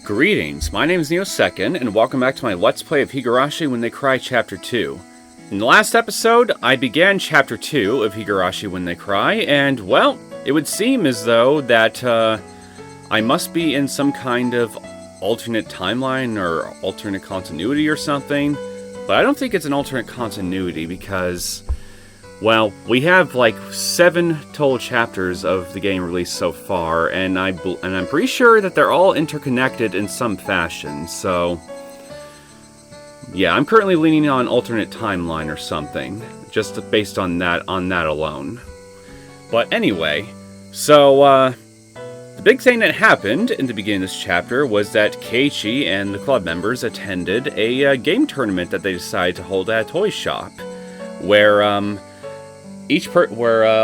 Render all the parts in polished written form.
Greetings, my name is Neosekken, and welcome back to my Let's Play of Higurashi When They Cry Chapter 2. In the last episode, I began Chapter 2 of Higurashi When They Cry, and, well, it would seem as though that, I must be in some kind of alternate timeline or alternate continuity or something, but I don't think it's an alternate continuity because, well, we have like 7 total chapters of the game released so far, and I'm pretty sure that they're all interconnected in some fashion. So, yeah, I'm currently leaning on alternate timeline or something, just based on that alone. But anyway, so the big thing that happened in the beginning of this chapter was that Keiichi and the club members attended a game tournament that they decided to hold at a toy shop, where a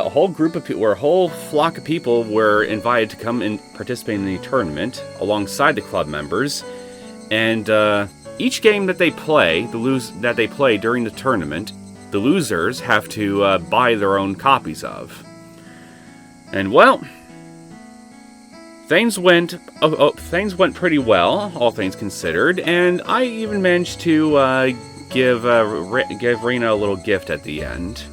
whole flock of people were invited to come and participate in the tournament alongside the club members, and each game that they play, during the tournament, the losers have to buy their own copies of. And well, things went pretty well, all things considered, and I even managed to give Rena a little gift at the end.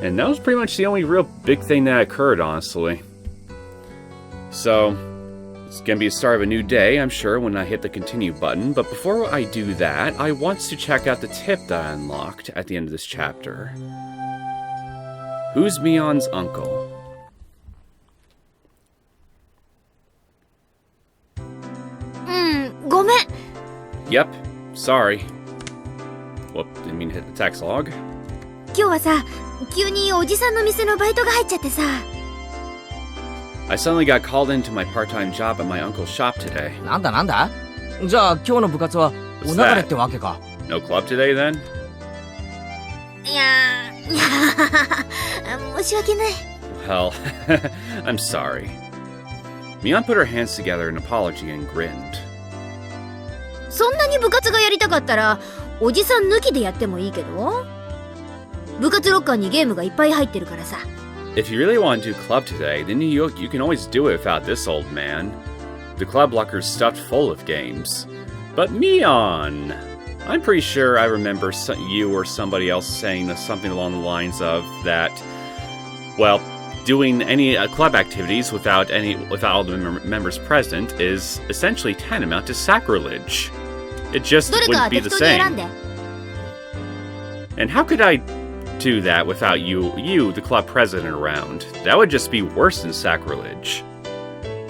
And that was pretty much the only real big thing that occurred, honestly. So, it's gonna be the start of a new day, I'm sure, when I hit the continue button. But before I do that, I want to check out the tip that I unlocked at the end of this chapter. Who's Mion's uncle? Yep, sorry. Whoop, didn't mean to hit the text log. 今日はさ、急におじさんの店のバイトが入っちゃってさ。I suddenly got called into my part-time job at my uncle's shop today. なんだじゃあ今日の部活はお流れってわけか。No club today then? いや申し訳ない。 Well, I'm sorry. Mion put her hands together in apology and grinned. そんなに部活がやりたかったら、おじさん抜きでやってもいいけど。部活ロッカーにゲームがいっぱい入ってるからさ。If you really want to do club today, then you can always do it without this old man. The club locker's stuffed full of games. But Mion! I'm pretty sure I remember you or somebody else saying something along the lines of that, well, doing any club activities without all the members present is essentially tantamount to sacrilege. It just wouldn't be the same. And how could I do that without you, the club president, around? That would just be worse than sacrilege.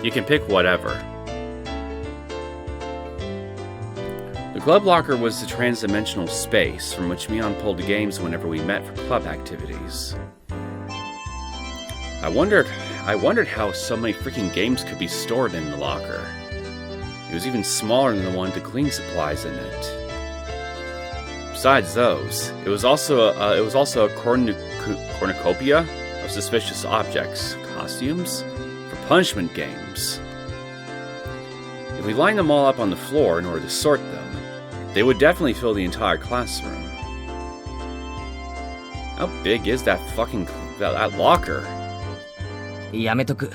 You can pick whatever. The club locker was the trans-dimensional space from which Mion pulled the games whenever we met for club activities. I wondered how so many freaking games could be stored in the locker. It was even smaller than the one to clean supplies in it. Besides those, it was also a cornucopia of suspicious objects, costumes, for punishment games. If we lined them all up on the floor in order to sort them, they would definitely fill the entire classroom. How big is that locker? やめとく。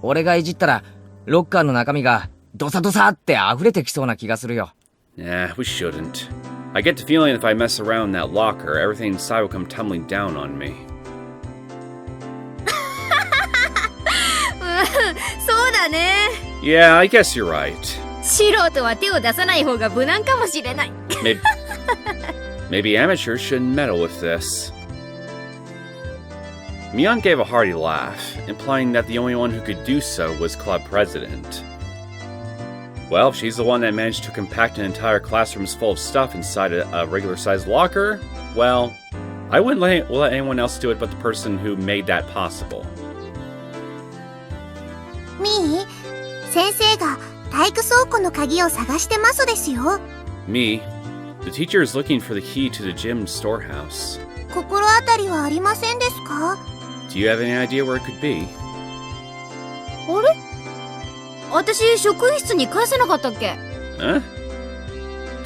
俺がいじったらロッカーの中身がドサドサって溢れてきそうな気がするよ。Nah, we shouldn't. I get the feeling if I mess around in that locker, everything inside will come tumbling down on me. そうだね。 Yeah, I guess you're right. 素人は手を出さない方が無難かもしれない。Maybe amateurs shouldn't meddle with this. Mion gave a hearty laugh, implying that the only one who could do so was club president. Well, if she's the one that managed to compact an entire classroom's full of stuff inside a regular-sized locker, well, I wouldn't let anyone else do it but the person who made that possible. みー、先生が体育倉庫の鍵を探してますですよ。Me, the teacher is looking for the key to the gym storehouse. 心当たりはありませんですか？ Do you have any idea where it could be? あれ？私、職員室に返せなかったっけ？ Huh?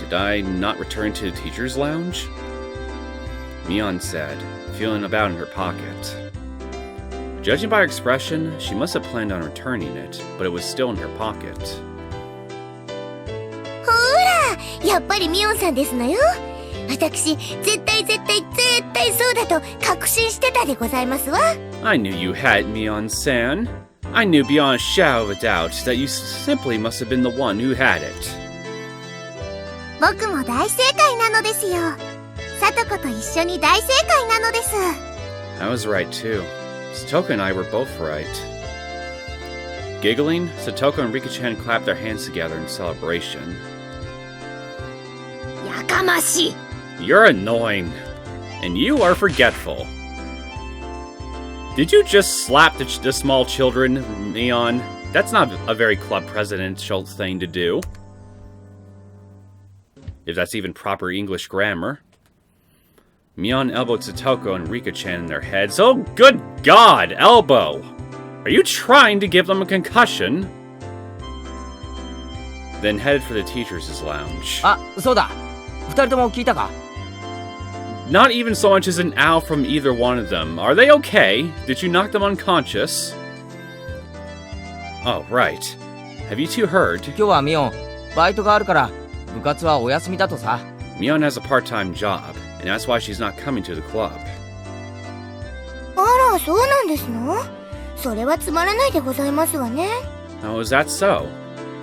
Did I not return to the teacher's lounge? Mion said, feeling about in her pocket. Judging by her expression, she must have planned on returning it, but it was still in her pocket. ほら、やっぱりミオンさんですのよ。私、絶対そうだと確信してたでございますわ。I knew you had Mion-san. I knew beyond a shadow of a doubt that you simply must have been the one who had it. 僕も大正解なのですよ。さとこと一緒に大正解なのです。I was right too. Satoko and I were both right. Giggling, Satoko and Rika-chan clapped their hands together in celebration. やかましい。 You're annoying. And you are forgetful. Did you just slap the small children, Mion? That's not a very club presidential thing to do. If that's even proper English grammar. Mion elbowed Satoko and Rika-chan in their heads. Oh, good God! Elbow! Are you trying to give them a concussion? Then headed for the teachers' lounge. あ、そうだ。二人とも聞いたか？ Not even so much as an owl from either one of them. Are they okay? Did you knock them unconscious? Oh, right. Have you two heard? 今日はミオン、バイトがあるから部活はお休みだとさ。Mion has a part-time job, and that's why she's not coming to the club. あら、そうなんですの？それはつまらないでございますわね。Oh, is that so?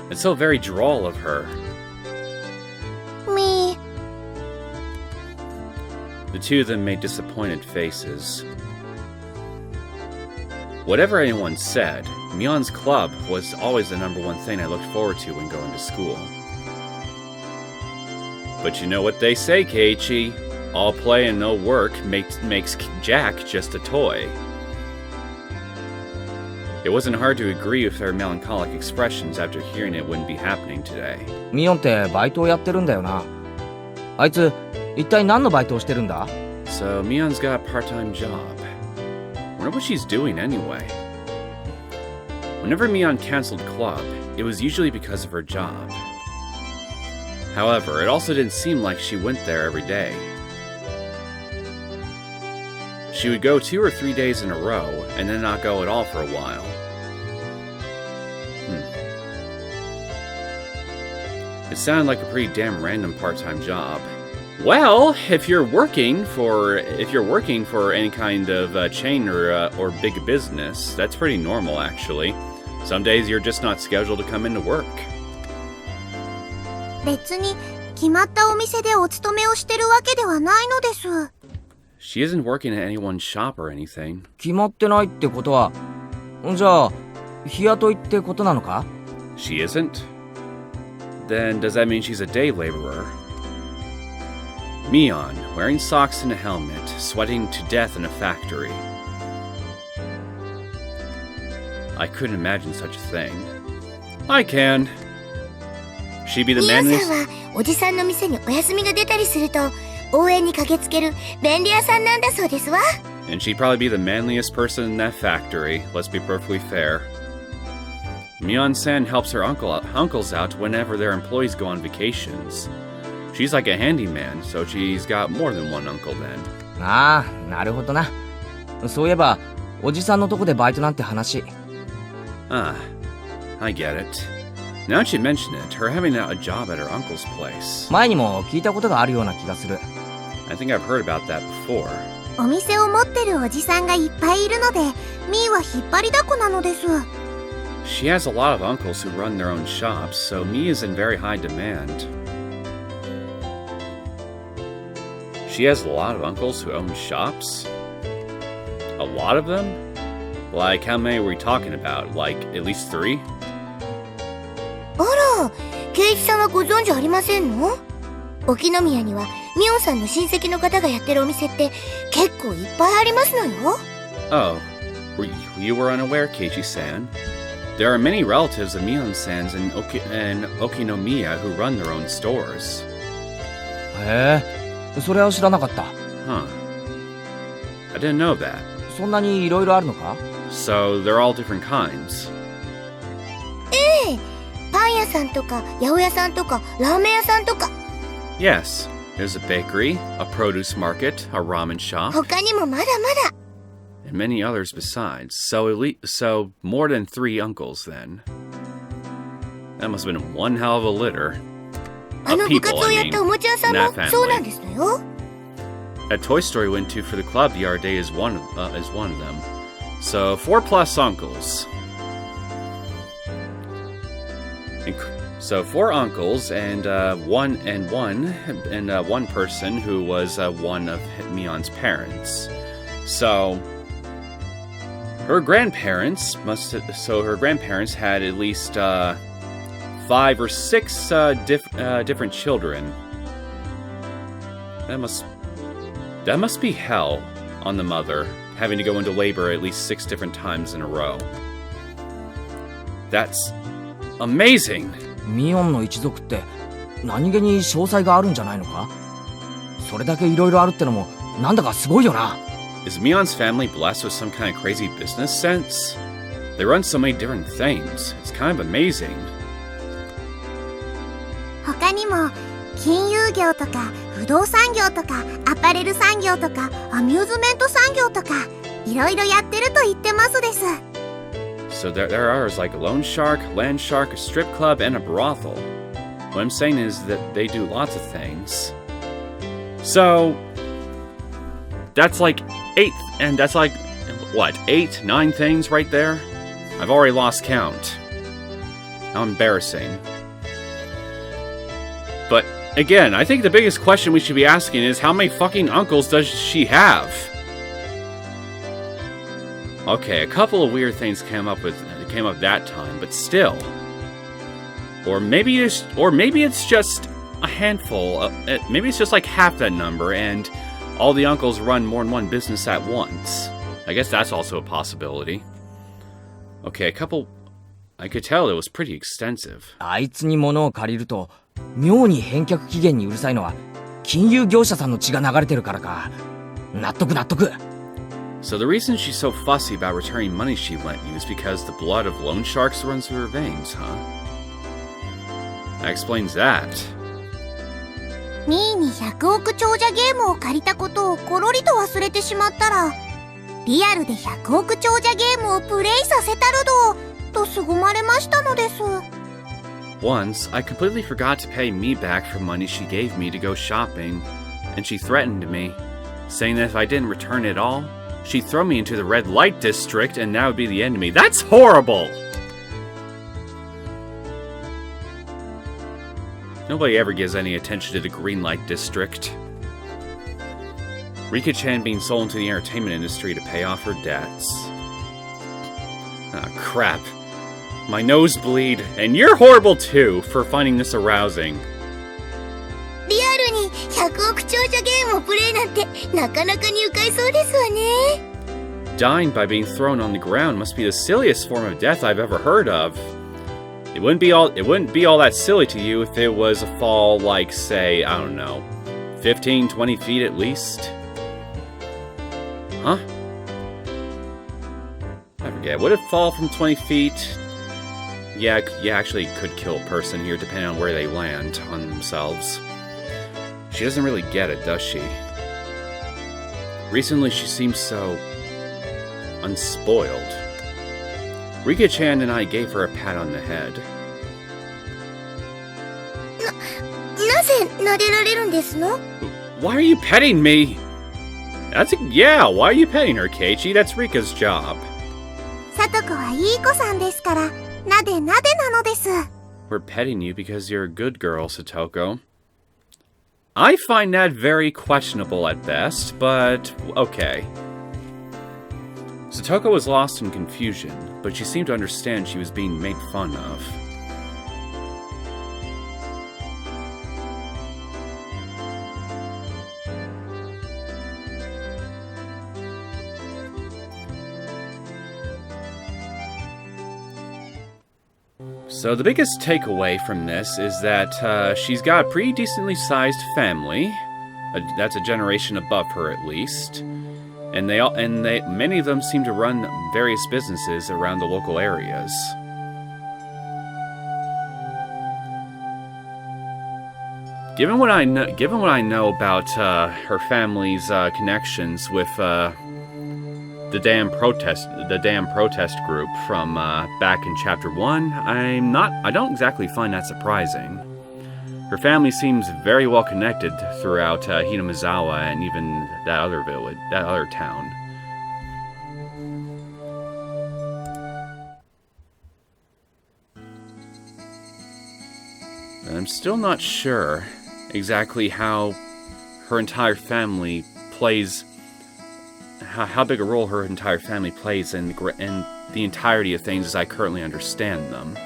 It's so very droll of her. Me. The two of them made disappointed faces. Whatever anyone said, Mion's club was always the number one thing I looked forward to when going to school. But you know what they say, Keiichi. All play and no work makes Jack just a toy. It wasn't hard to agree with their melancholic expressions after hearing it wouldn't be happening today. ミオンってバイトをやってるんだよな。あいつ、一体何のバイトをしてるんだ？ So Mion's got a part-time job. Wonder what she's doing anyway. Whenever Mion canceled club, it was usually because of her job. However, it also didn't seem like she went there every day. She would go 2 or 3 days in a row, and then not go at all for a while. It sounded like a pretty damn random part-time job. Well, if you're working for any kind of chain or big business, that's pretty normal actually. Some days you're just not scheduled to come into work. 別に決まったお店でお勤めをしてるわけではないのです。She isn't working at anyone's shop or anything. 決まってないってことは、じゃあ日雇いってことなのか？ She isn't? Then does that mean she's a day laborer? Mion, wearing socks and a helmet, sweating to death in a factory. I couldn't imagine such a thing. I can. She'd be the ミオ manliest. さんはおじさんの店にお休みが出たりすると応援に駆けつける便利屋さんなんだそうですわ。And she'd probably be the manliest person in that factory, let's be perfectly fair. Mion-san helps her uncles out whenever their employees go on vacations. She's like a handyman, so she's got more than one uncle then. ああ、なるほどな。そういえば、おじさんのとこでバイトなんて話。Ah, I get it. Now that you mention it, her having a job at her uncle's place. 前にも聞いたことがあるような気がする。I think I've heard about that before. お店を持ってるおじさんがいっぱいいるので、ミーは引っ張りだこなのです。She has a lot of uncles who run their own shops, so Mi is in very high demand. She has a lot of uncles who own shops? A lot of them? Like, how many were we talking about? Like, at least 3? あら、ケイチさんはご存知ありませんの？沖宮にはミオンさんの親戚の方がやってるお店って結構いっぱいありますのよ。Oh, you were unaware, Keiichi-san. There are many relatives of Mion-san's in Okinomiya who run their own stores. へえ、それは知らなかった。Huh. I didn't know that. そんなにいろいろあるのか？ So, they're all different kinds. ええ、パン屋さんとか八百屋さんとかラーメン屋さんとか。Yes, there's a bakery, a produce market, a ramen shop, 他にもまだまだ。and many others besides. So more than 3 uncles then. That must have been one hell of a litter. あの部活をやったおもちゃ屋さんも in that そうな family. んですのよ。 At Toy Story went to for the club the other day is one of them. So 4 plus uncles. So 4 uncles and one person who was one of Mion's parents. So her grandparents had at least 5 or 6 different children. That must be hell on the mother, having to go into labor at least 6 different times in a row. That's amazing. ミオンの一族って何気に詳細があるんじゃないのか？それだけ色々あるってのもなんだかすごいよな。Is Mion's family blessed with some kind of crazy business sense? They run so many different things. It's kind of amazing. 他にも金融業とか不動産業とかアパレル産業とかアミューズメント産業とかいろいろやってると言ってますです。 So there are others like a loan shark, land shark, a strip club, and a brothel. What I'm saying is that they do lots of things. So that's like 8, and that's like, what, 8, 9 things right there? I've already lost count. How embarrassing. But again, I think the biggest question we should be asking is how many fucking uncles does she have? Okay, a couple of weird things came up that time, but still. Or maybe it's just a handful. Maybe it's just like half that number, and all the uncles run more than one business at once. I guess that's also a possibility. Okay, I could tell it was pretty extensive. あいつに物を借りると妙に返却期限にうるさいのは金融業者さんの血が流れてるからか。納得。 So the reason she's so fussy about returning money she lent you is because the blood of loan sharks runs through her veins, huh? That explains that. ミーに100億長者ゲームを借りたことをコロリと忘れてしまったら、リアルで100億長者ゲームをプレイさせたるどと凄まれましたのです。 Once, I completely forgot to pay me back for money she gave me to go shopping, and she threatened me, saying that if I didn't return it all, she'd throw me into the red light district and that would be the end of me. That's horrible! Nobody ever gives any attention to the green light district. Rika-chan being sold into the entertainment industry to pay off her debts. Ah, crap. My nose bleed, and you're horrible too for finding this arousing. リアルに100億長者ゲームをプレイなんてなかなかに愉快そうですわね。 Dying by being thrown on the ground must be the silliest form of death I've ever heard of. It wouldn't be all that silly to you if it was a fall like, say, I don't know, 15, 20 feet at least. Huh? I forget. Would it fall from 20 feet? Yeah, actually could kill a person here depending on where they land on themselves. She doesn't really get it, does she? Recently she seems so unspoiled. Rika-chan and I gave her a pat on the head. なぜ撫でられるんですの？ Why are you petting me? Why are you petting her, Keiichi? That's Rika's job. さとこはいい子さんですから、なでなでなのです。 We're petting you because you're a good girl, Satoko. I find that very questionable at best, but okay. Satoko was lost in confusion, but she seemed to understand she was being made fun of. So the biggest takeaway from this is that she's got a pretty decently sized family. That's a generation above her at least. And many of them seem to run various businesses around the local areas. Given what I know about her family's connections with the damn protest group from back in Chapter 1, I don't exactly find that surprising. Her family seems very well connected throughout Hinamizawa and even that other village, that other town. And I'm still not sure exactly how her entire family plays, how big a role her entire family plays in the entirety of things as I currently understand them.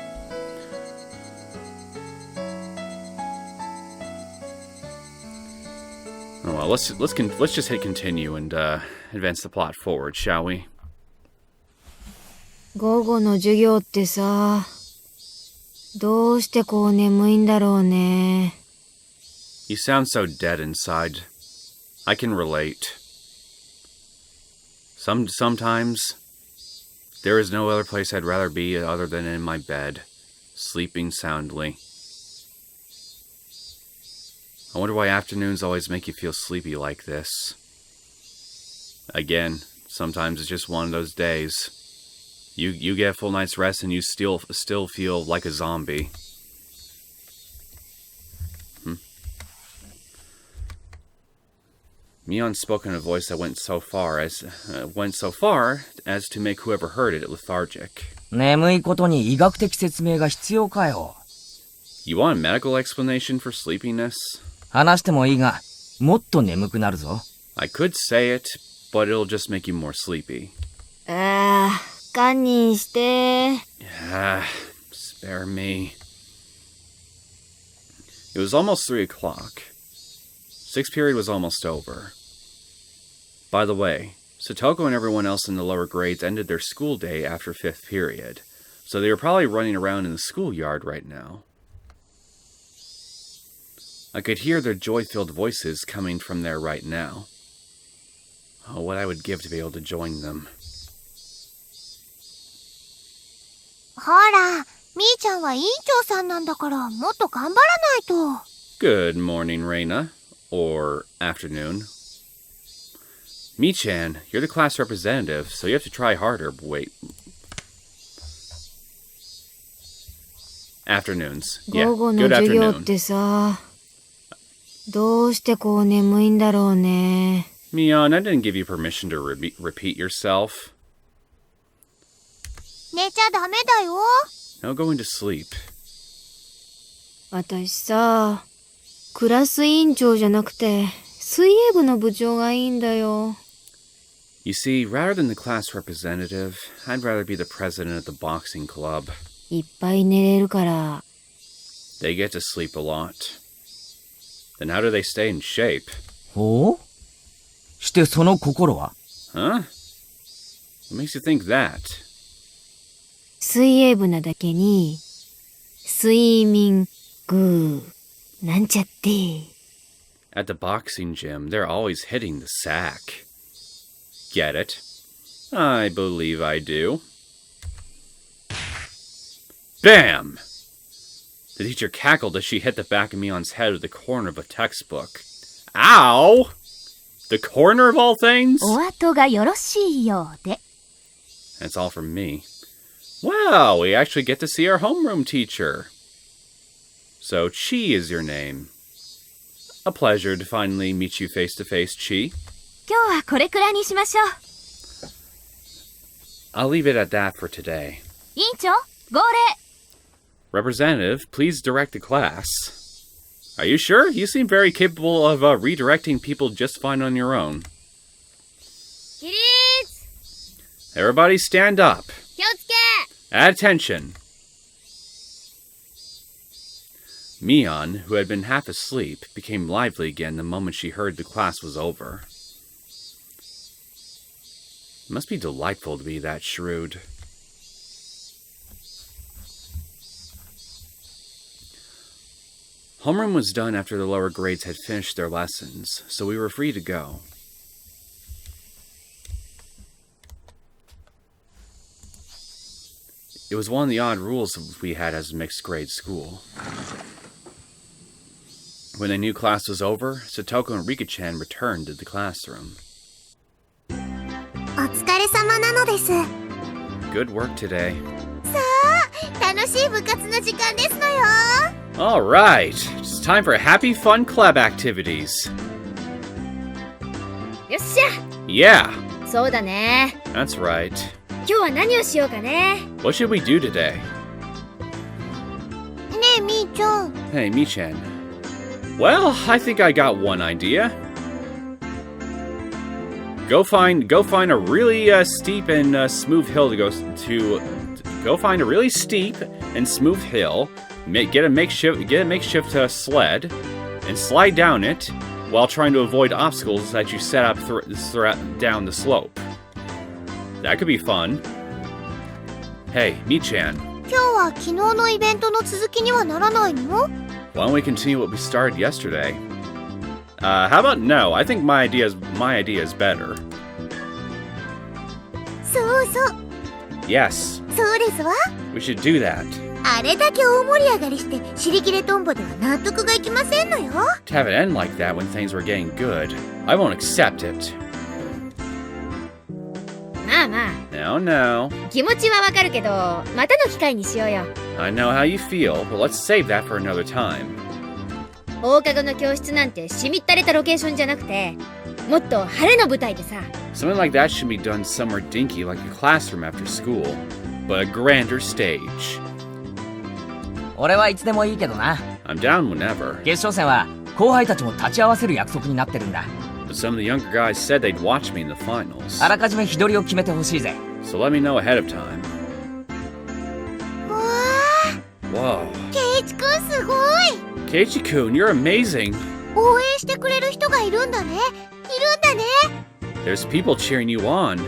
Oh well, let's just hit continue and advance the plot forward, shall we? 午後の授業ってさ、どうしてこう眠いんだろうね。You sound so dead inside. I can relate. Sometimes there is no other place I'd rather be other than in my bed, sleeping soundly. I wonder why afternoons always make you feel sleepy like this. Again, sometimes it's just one of those days. You get a full night's rest and you still feel like a zombie. Mion spoke in a voice that went so far as to make whoever heard it lethargic. 眠いことに医学的説明が必要かよ。You want a medical explanation for sleepiness? 話してもいいが、もっと眠くなるぞ。I could say it, but it'll just make you more sleepy. 堪忍して。Spare me. It was almost 3 o'clock. 6th period was almost over. By the way, Satoko and everyone else in the lower grades ended their school day after 5th period, so they were probably running around in the schoolyard right now. I could hear their joy-filled voices coming from there right now. Oh, what I would give to be able to join them. ほら、みーちゃんは委員長さんなんだから、もっと頑張らないと。Good morning, Reina. Or afternoon. Mi-chan, you're the class representative, so you have to try harder. Wait. Afternoons. Yeah, 午後の good 授業っ afternoon. てさ、どうしてこう眠いんだろうね。Mion, I didn't give you permission to repeat yourself. 寝ちゃダメだよ。 No going to sleep. 私さ、クラス委員長じゃなくて、水泳部の部長がいいんだよ。You see, rather than the class representative, I'd rather be the president of the boxing club. いっぱい寝れるから。They get to sleep a lot. Then how do they stay in shape? ほう？してその心は？ Huh? What makes you think that? 水泳部なだけに、睡眠グーなんちゃって。At the boxing gym, they're always hitting the sack. Get it? I believe I do. Bam! The teacher cackled as she hit the back of Mion's head with the corner of a textbook. Ow! The corner of all things? お後がよろしいようで。 That's all from me. Well, we actually get to see our homeroom teacher. So, Chi is your name. A pleasure to finally meet you face to face, Chi. 今日はこれくらいにしましょう。 I'll leave it at that for today. 委員長、号令。 Representative, please direct the class. Are you sure? You seem very capable of redirecting people just fine on your own. 起立。 Everybody stand up. 気をつけ。 Attention. Mion, who had been half asleep, became lively again the moment she heard the class was over. It must be delightful to be that shrewd. Homeroom was done after the lower grades had finished their lessons, so we were free to go. It was one of the odd rules we had as a mixed grade school. When the new class was over, Satoko and Rika-chan returned to the classroom. お疲疲れ様なのです。 Good work today. さあ、楽しい部活の時間ですのよ。 Alright, it's time for happy fun club activities. よっしゃ Yeah, そうだね。 that's right. 今日は何をしようかね。 What should we do today? ねえ、みーちゃん。 Hey, Michan. Well, I think I got one idea. Go find a really steep and smooth hill to go find a really steep and smooth hill. Get a makeshift sled and slide down it while trying to avoid obstacles that you set up down the slope. That could be fun. Hey, Michan. 今日は昨日のイベントの続きにはならないの？ Why don't we continue what we started yesterday? How about no? I think my idea is better. そうそう。 Yes, そうですわ。 we should do that. あれだけ大盛り上がりして、尻切れトンボでは納得がいきませんのよ。 To have it end like that when things were getting good, I won't accept it. まあまあ、 No. 気持ちはわかるけど、またの機会にしようよ。 I know how you feel, but let's save that for another time. 放課後の教室なんてしみったれたロケーションじゃなくて、もっと晴れの舞台でさ。 Something like that should be done somewhere dinky like a classroom after school, but a grander stage. 俺はいつでもいいけどな。 I'm down whenever. 決勝戦は後輩たちも立ち会わせる約束になってるんだ。 But some of the younger guys said they'd watch me in the finals. あらかじめ日取りを決めてほしいぜ。 So let me know ahead of time. わあ、 Whoa. ケイチくんすごい。 Keiichi-kun, you're amazing. 応援してくれる人がいるんだね。いるんだね。 There's people cheering you on.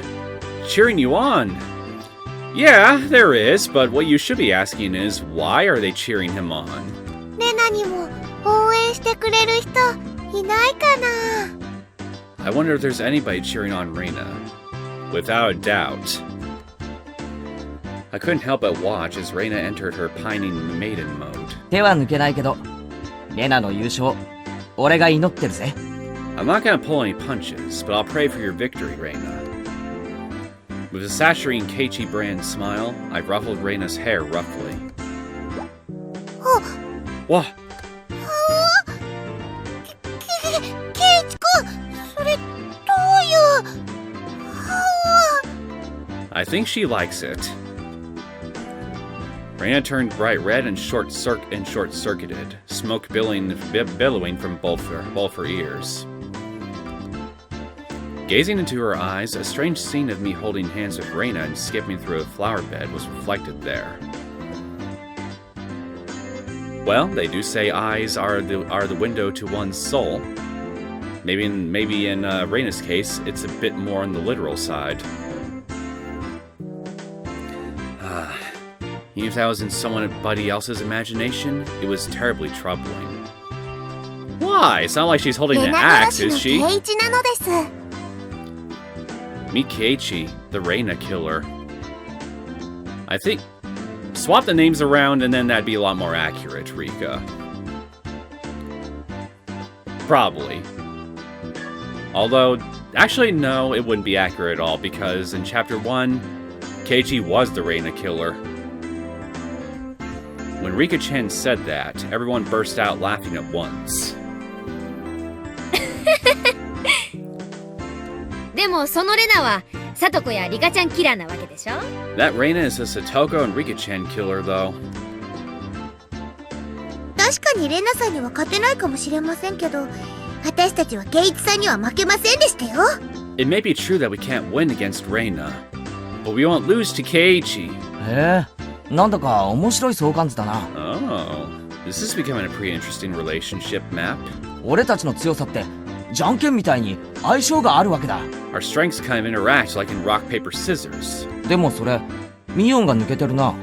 Cheering you on. Yeah, there is, but what you should be asking is, why are they cheering him on? レナにも応援してくれる人いないかな。 I wonder if there's anybody cheering on Reina. Without a doubt. I couldn't help but watch as Reina entered her pining maiden mode. 手は抜けないけど、レナの優勝、俺が祈ってるぜ。 I'm not gonna pull any punches, but I'll pray for your victory, Reina. With a saturating Keiichi brand smile, I ruffled Reina's hair roughly. あ、 What? ケイチくん、それどういう。I think she likes it. Reina turned bright red and short-circuited, smoke billowing from both her ears. Gazing into her eyes, a strange scene of me holding hands with Reina and skipping through a flower bed was reflected there. Well, they do say eyes are the window to one's soul. Maybe in Reina's case, it's a bit more on the literal side. Even if that was in somebody else's imagination, it was terribly troubling. Why? It's not like she's holding an axe, is she? ケイチなのです。 Meet Keiichi, the Reina killer. I think... Swap the names around and then that'd be a lot more accurate, Rika. Probably. Although, actually no, it wouldn't be accurate at all because in Chapter 1, Keiichi was the Reina killer. When Rika-chan said that, everyone burst out laughing at once. でもそのレナはサトコやリカちゃんキラーなわけでしょ。 That Reina is a Satoko and Rika-chan killer, though. 確かにレナさんには勝てないかもしれませんけど、私たちはケイチさんには負けませんでしたよ。 It may be true that we can't win against Reina, but we won't lose to Keiichi. へえ、なんだか面白い相関図だな。 Oh, this is becoming a pretty interesting relationship map. 俺たちの強さってじゃんけんみたいに相性があるわけだ。 Our strengths kind of interact like in rock, paper, scissors. でもそれ、ミオンが抜けてるな。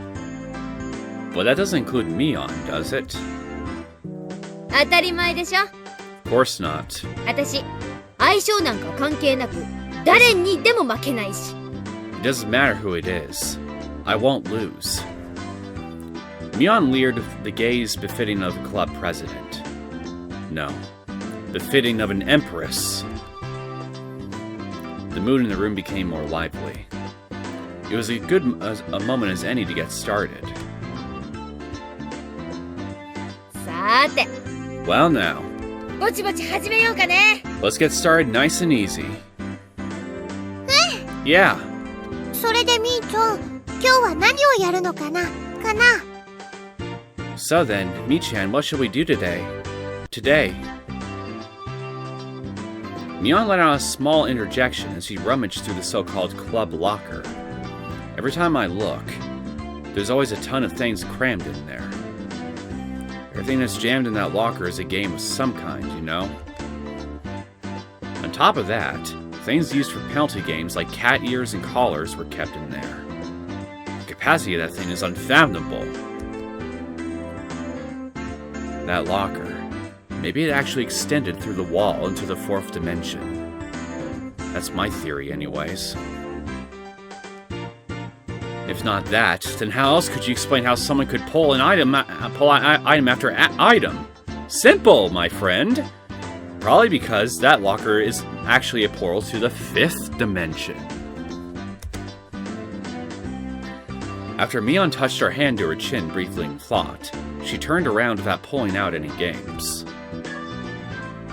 But that doesn't include Mion, does it? 当たり前でしょ。 Of course not. 私、相性なんか関係なく、誰にでも負けないし。 It doesn't matter who it is. I won't lose. Mion leered with the gaze befitting of a club president. No, befitting of an empress. The mood in the room became more lively. It was a good a moment as any to get started. さーて、 Well now, ぼちぼち始めようかね。 let's get started nice and easy. Yeah. それでみーちゃん、今日は何をやるのかな So then, Mi-chan, what should we do today? Mion let out a small interjection as he rummaged through the so-called club locker. Every time I look, there's always a ton of things crammed in there. Everything that's jammed in that locker is a game of some kind, you know? On top of that, things used for penalty games like cat ears and collars were kept in there. The capacity of that thing is unfathomable. That locker, maybe it actually extended through the wall into the fourth dimension. That's my theory anyways. If not that, then how else could you explain how someone could pull an item after item? Simple, my friend! Probably because that locker is actually a portal to the fifth dimension. After Mion touched her hand to her chin briefly in thought, she turned around without pulling out any games.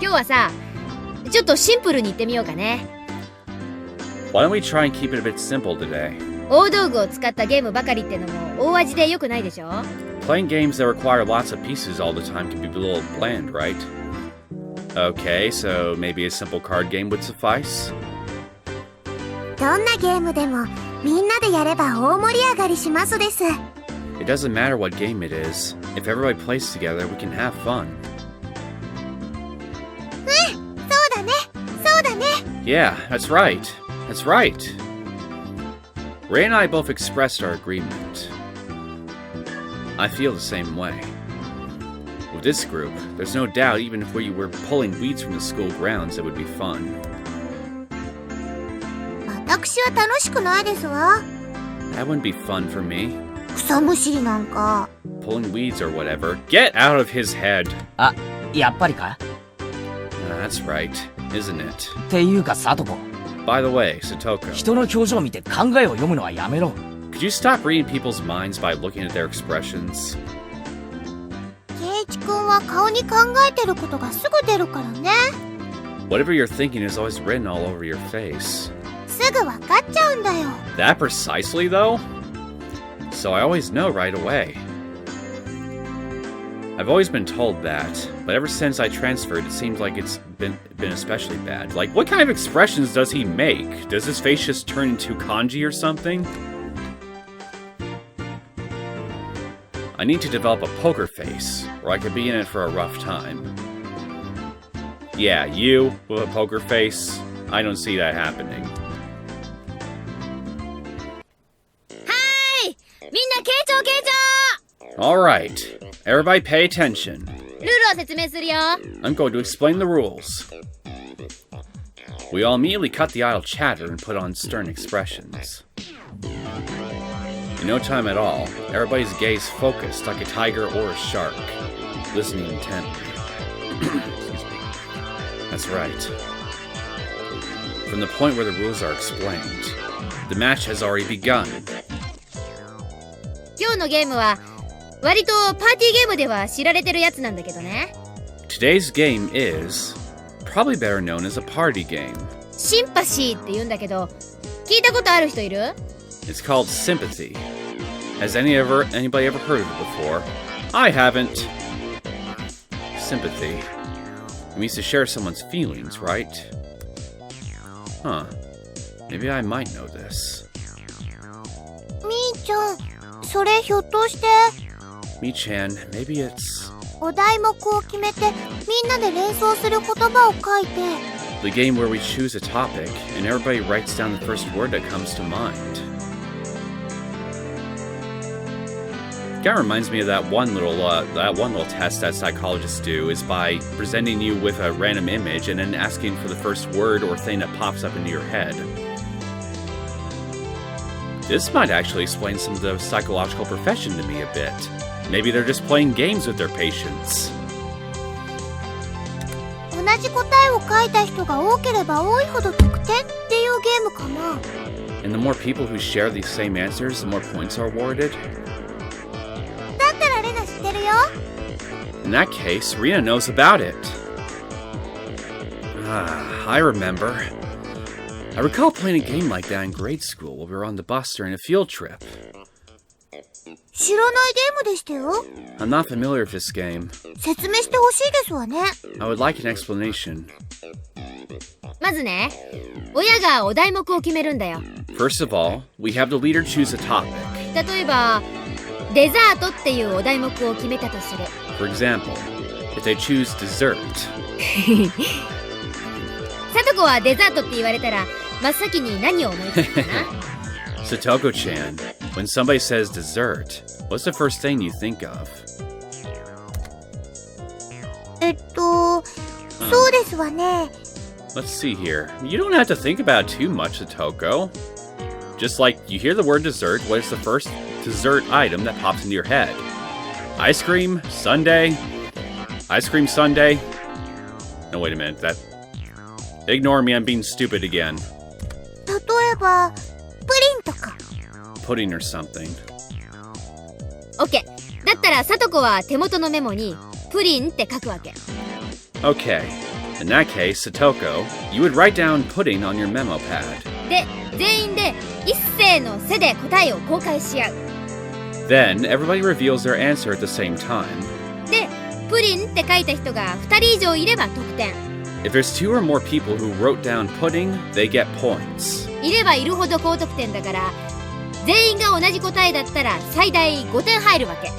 今日はさ、ちょっとシンプルに言ってみようかね。 Why don't we try and keep it a bit simple today? 大道具を使ったゲームばかりってのも大味で良くないでしょ？ Playing games that require lots of pieces all the time can be a little bland, right? Okay, so maybe a simple card game would suffice? どんなゲームでもみんなでやれば大盛り上がりしますです。 It doesn't matter what game it is. If everybody plays together, we can have fun. そうだね、そうだね。 Yeah, that's right. That's right. Ray and I both expressed our agreement. I feel the same way. With this group, there's no doubt even if we were pulling weeds from the school grounds, it would be fun. 私は楽しくないですわ。 That wouldn't be fun for me. 草むしりなんか。 Pulling weeds or whatever. Get out of his head! あ、やっぱりか？ That's right, isn't it? っていうか、サトコ。 By the way, Satoko, 人の表情を見て考えを読むのはやめろ。 could you stop reading people's minds by looking at their expressions? ケイチ君は顔に考えてることがすぐ出るからね。 Whatever you're thinking is always written all over your face. すぐわかっちゃうんだよ。 That precisely, though? So I always know right away. I've always been told that, but ever since I transferred, it seems like it's been especially bad. Like, what kind of expressions does he make? Does his face just turn into kanji or something? I need to develop a poker face, or I could be in it for a rough time. Yeah, you, with a poker face, I don't see that happening. みんな傾聴傾聴！ Alright, everybody pay attention. ルールを説明するよ。 I'm going to explain the rules. We all immediately cut the idle chatter and put on stern expressions. In no time at all, everybody's gaze focused like a tiger or a shark, listening intently. Excuse me. That's right. From the point where the rules are explained, the match has already begun. 今日のゲームは割とパーティーゲームでは知られてるやつなんだけどね。 Today's game is probably better known as a party game. シンパシーって言うんだけど、聞いたことある人いる？ It's called sympathy. Has anybody ever heard of it before? I haven't. Sympathy. It means to share someone's feelings, right? Huh. Maybe I might know this. みーちゃん、それひょっとして。 Mi-chan, maybe it's お題目を決めてみんなで連想する言葉を書いて。 the game where we choose a topic and everybody writes down the first word that comes to mind. Kind of reminds me of that one little test that psychologists do, is by presenting you with a random image and then asking for the first word or thing that pops up into your head. This might actually explain some of the psychological profession to me a bit. Maybe they're just playing games with their patients. 同じ答えを書いた人が多ければ多いほど得点っていうゲームかな。 And the more people who share these same answers, the more points are awarded? だったらレナ知ってるよ。 In that case, Rina knows about it. I remember. I recall playing a game like that in grade school while we were on the bus during a field trip. 知らないゲームでしたよ。 I'm not familiar with this game. 説明してほしいですわね。 I would like an explanation. まずね、親がお題目を決めるんだよ。 First of all, we have the leader choose a topic. 例えば、デザートっていうお題目を決めたとする。 For example, if they choose dessert. さとこはデザートって言われたら、真っ先に何を思いつくかな？ Satoko-chan, when somebody says dessert, what's the first thing you think of? そうですわね。 Let's see here. You don't have to think about it too much, Satoko. Just like you hear the word dessert, what is the first dessert item that pops into your head? Ice cream? Sundae? Ice cream sundae? No, wait a minute. Ignore me, I'm being stupid again. 例えば、プリンとか。 Pudding or something. オッケー。だったらさとこは手元のメモにプリンって書くわけ。 Okay. In that case, Satoko, you would write down pudding on your memo pad. で、全員で一斉の背で答えを公開し合う。 Then, everybody reveals their answer at the same time. で、プリンって書いた人が2人以上いれば得点。 If there's 2 or more people who wrote down pudding, they get points. いればいるほど高得点だから、全員が同じ答えだったら最大5点入るわけ。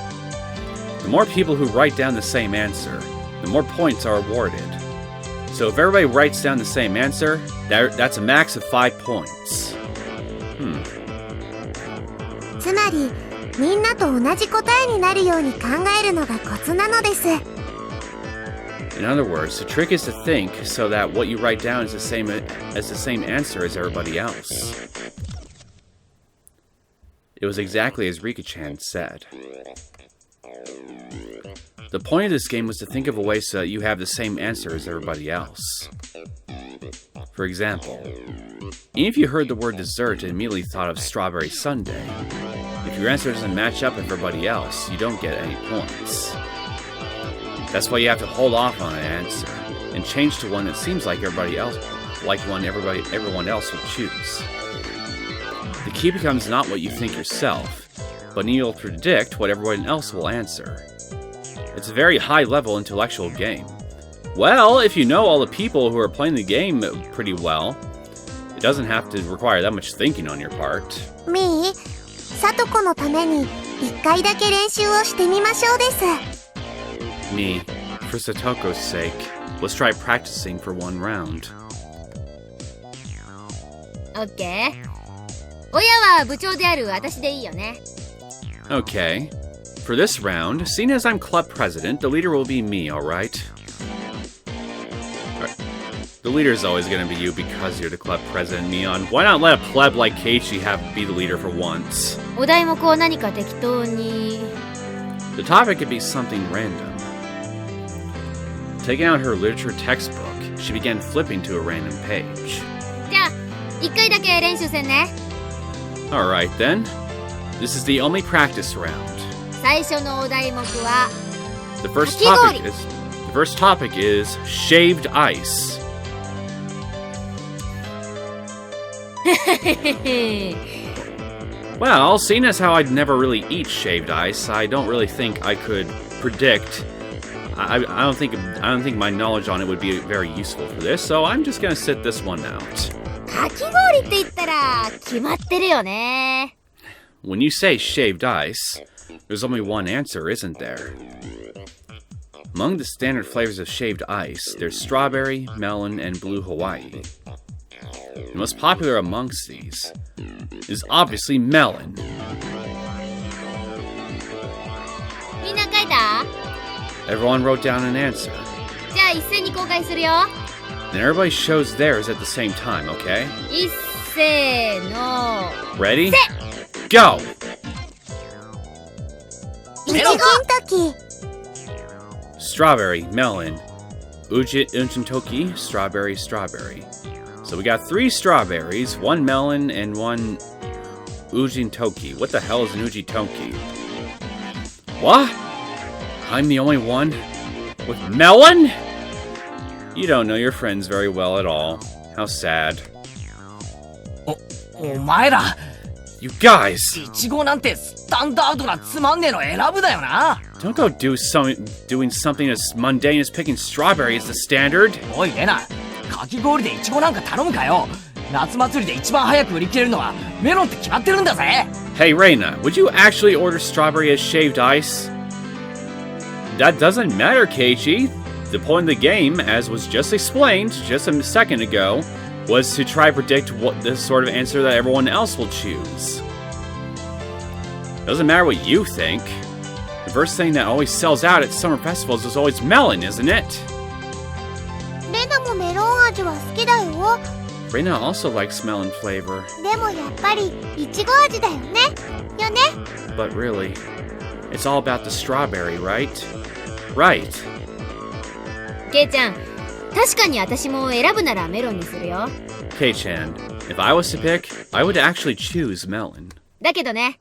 The more people who write down the same answer, the more points are awarded. So if everybody writes down the same answer, that's a max of 5 points. つまり、みんなと同じ答えになるように考えるのがコツなのです。 In other words, the trick is to think so that what you write down is the same answer as everybody else. It was exactly as Rika-chan said. The point of this game was to think of a way so that you have the same answer as everybody else. For example, even if you heard the word dessert and immediately thought of strawberry sundae, if your answer doesn't match up with everybody else, you don't get any points. That's why you have to hold off on an answer and change to one that seems like everybody else, like one everyone else would choose. The key becomes not what you think yourself, but you'll predict what everyone else will answer. It's a very high-level intellectual game. Well, if you know all the people who are playing the game pretty well, it doesn't have to require that much thinking on your part. みー、さとこのために一回だけ練習をしてみましょうです。 Me, for Satoko's sake, let's try practicing for one round. オッケー。親は部長である私でいいよね。 Okay. For this round, seeing as I'm club president, the leader will be me, alright? The leader is always gonna be you because you're the club president, Mion. Why not let a pleb like Keiichi be the leader for once? お題目を何か適当に。 The topic could be something random. Taking out her literature textbook, she began flipping to a random page. じゃあ、一回だけ練習せんね。 Alright then. This is the only practice round. 最初のお題目は The first topic is shaved ice. Well, seeing as how I'd never really eat shaved ice, I don't really think I could predict. I don't think my knowledge on it would be very useful for this, so I'm just gonna sit this one out. かき氷って言ったら決まってるよね。 When you say shaved ice, there's only one answer, isn't there? Among the standard flavors of shaved ice, there's strawberry, melon, and blue Hawaii. The most popular amongst these is obviously melon. みんな書いた？ Everyone wrote down an answer. じゃあ一斉に公開するよ。 Then everybody shows theirs at the same time, okay? 一斉の。 Ready? Go! いちごんとき。 Strawberry, melon, Ujintoki, strawberry, strawberry. So we got 3 strawberries, 1 melon, and 1 Ujintoki. What the hell is an Ujintoki? What? I'm the only one with melon? You don't know your friends very well at all. How sad. お前ら You guys! イチゴなんてスタンダードなつまんねえの選ぶだよな Don't go doing something as mundane as picking strawberry as the standard. おいレナかき氷でイチゴなんか頼むかよ夏祭りで一番早く売り切れるのはメロンって決まってるんだぜ Hey Reina, would you actually order strawberry as shaved ice? That doesn't matter, Keiichi. The point of the game, as was just explained just a second ago, was to try to predict what the sort of answer that everyone else will choose. Doesn't matter what you think. The first thing that always sells out at summer festivals is always melon, isn't it? レナもメロン味は好きだよ。 Reina also likes melon flavor. でもやっぱりイチゴ味だよね。よね。 But really, it's all about the strawberry, right? Right. ケイちゃん、確かに私も選ぶならメロンにするよ。Kei-chan, if I was to pick, I would actually choose melon. だけどね、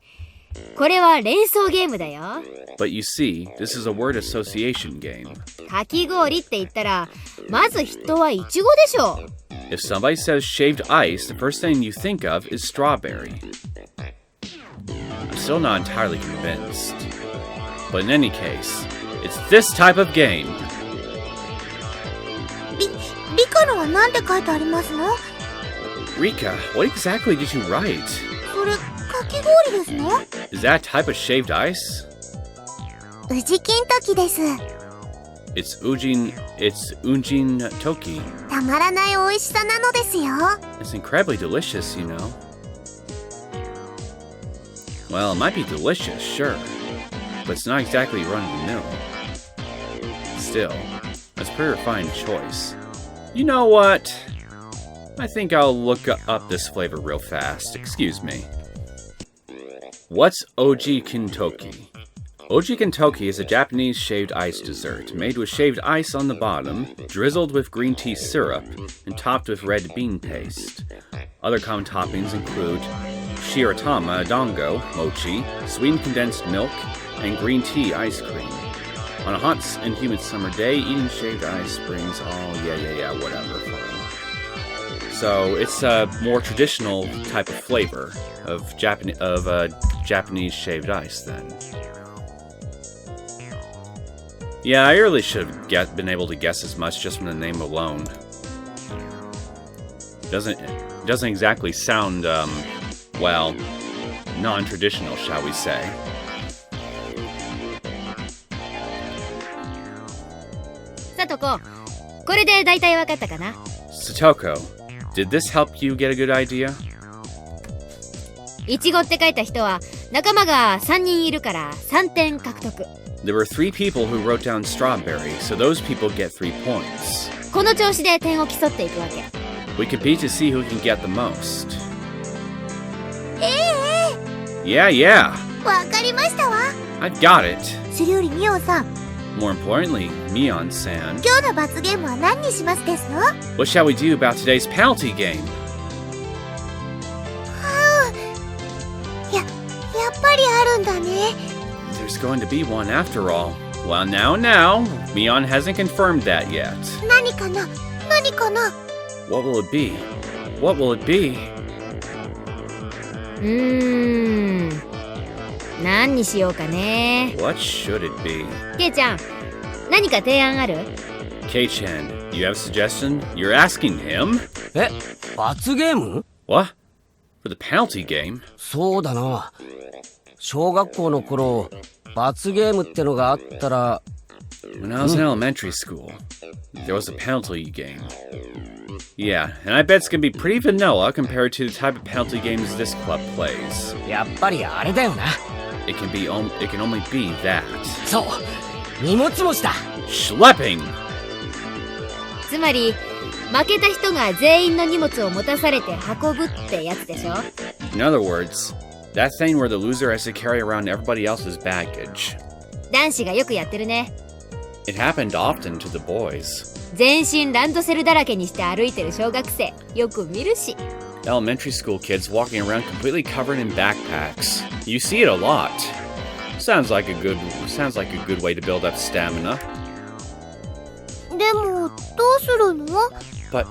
これは連想ゲームだよ。But you see, this is a word association game. かき氷って言ったら、まず人はイチゴでしょ。If somebody says shaved ice, the first thing you think of is strawberry. I'm still not entirely convinced. But in any case, it's this type of game. リカのは何て書いてありますの？ Rika, what exactly did you write? それかき氷ですの？ Is that a type of shaved ice? 宇治金時です。It's Unjin Toki. たまらない美味しさなのですよ。 It's incredibly delicious, you know. Well, it might be delicious, sure. But it's not exactly run-of-the-mill. Still, that's a pretty refined choice. You know what? I think I'll look up this flavor real fast. Excuse me. What's Oji Kintoki? Oji Kintoki is a Japanese shaved ice dessert made with shaved ice on the bottom, drizzled with green tea syrup, and topped with red bean paste. Other common toppings include shiratama dango, mochi, sweetened condensed milk, and green tea ice cream. On a hot and humid summer day, eating shaved ice brings whatever, fine. So it's a more traditional type of flavor of Japanese shaved ice then. Yeah, I really should have been able to guess as much just from the name alone. Doesn't exactly sound, well, non-traditional, shall we say. Satoko, これで大体わかったかな？ Satoko, did this help you get a good idea? イチゴって書いた人は仲間が3人いるから3点獲得。There were 3 people who wrote down strawberry, so those people get 3 points. この調子で点を競っていくわけ。We compete to see who can get the most. え Yeah. わかりましたわ。 I've got it. それよりミオさん、 More importantly, Mion-san, 今日の罰ゲームは何にしますですの？ what shall we do about today's penalty game? やっぱりあるんだね。 There's going to be one after all. Well, now, Mion hasn't confirmed that yet. 何かな？何かな？ What will it be? What will it be? 何にしようかね。 What should it be? ケイちゃん、何か提案ある？ Kei-chan, you have a suggestion? You're asking him? え、罰ゲーム What? For the penalty game? そうだな小学校の頃罰ゲームってのがあったら When I was in elementary school, there was a penalty game. Yeah, and I bet it's gonna be pretty vanilla compared to the type of penalty games this club plays. やっぱりあれだよな It can only be that. そう荷物持ちだ Schlepping! つまり負けた人が全員の荷物を持たされて運ぶってやつでしょ？ In other words, that thing where the loser has to carry around everybody else's baggage. 男子がよくやってるね。 It happened often to the boys. 全身ランドセルだらけにして歩いてる小学生よく見るし。 Elementary school kids walking around completely covered in backpacks. You see it a lot. Sounds like a good way to build up stamina. でも、どうするの？ But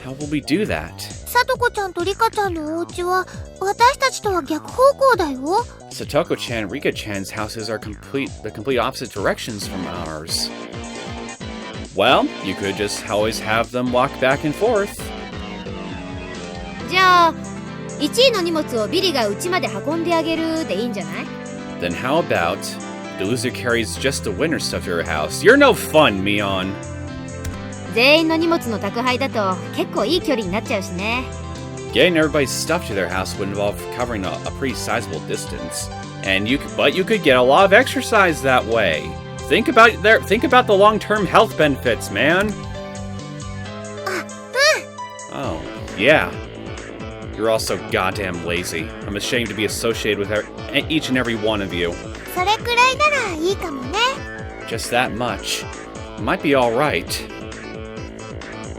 how will we do that? さとこちゃんとリカちゃんのお家は、私たちとは逆方向だよ。Satoko-chan and Rika-chan's houses are the complete opposite directions from ours. Well, you could just always have them walk back and forth. じゃあ1位の荷物をビリが家まで運んであげるでいいんじゃない？ Then how about the loser carries just the winner stuff to her house? You're no fun, Mion. 全員の荷物の宅配だと結構いい距離になっちゃうしね。 Getting everybody's stuff to their house would involve covering a pretty sizable distance, and you could get a lot of exercise that way. Think about the long-term health benefits, man. Oh, yeah. You're all so goddamn lazy. I'm ashamed to be associated with each and every one of you. それくらいならいいかもね。 Just that much. Might be all right.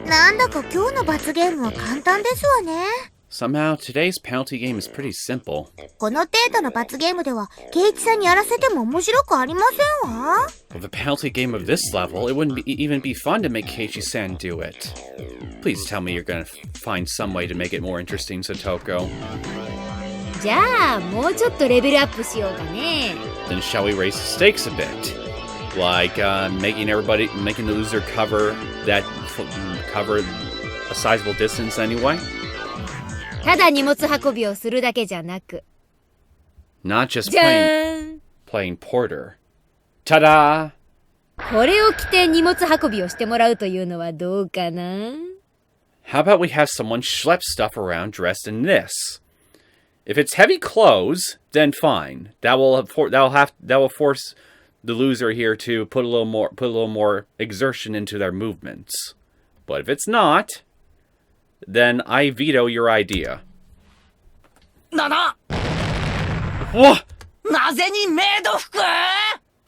なんだか今日の罰ゲームは簡単ですわね。 Somehow, today's penalty game is pretty simple. この程度の罰ゲームでは、ケイチさんにやらせても面白くありませんわ。 With a penalty game of this level, it wouldn't even be fun to make Keiichi-san do it. Please tell me you're gonna find some way to make it more interesting, Satoko. じゃあもうちょっとレベルアップしようかね。 Then shall we raise the stakes a bit? Like making the loser cover a sizable distance anyway? ただ荷物運びをするだけじゃなく、 Not just じゃーん、 playing porter. Ta-da! これを着て荷物運びをしてもらうというのはどうかな？ How about we have someone schlep stuff around dressed in this? If it's heavy clothes, then fine. That will force the loser here to put a little more exertion into their movements. But if it's not, then I veto your idea. な What? なぜにメイド服？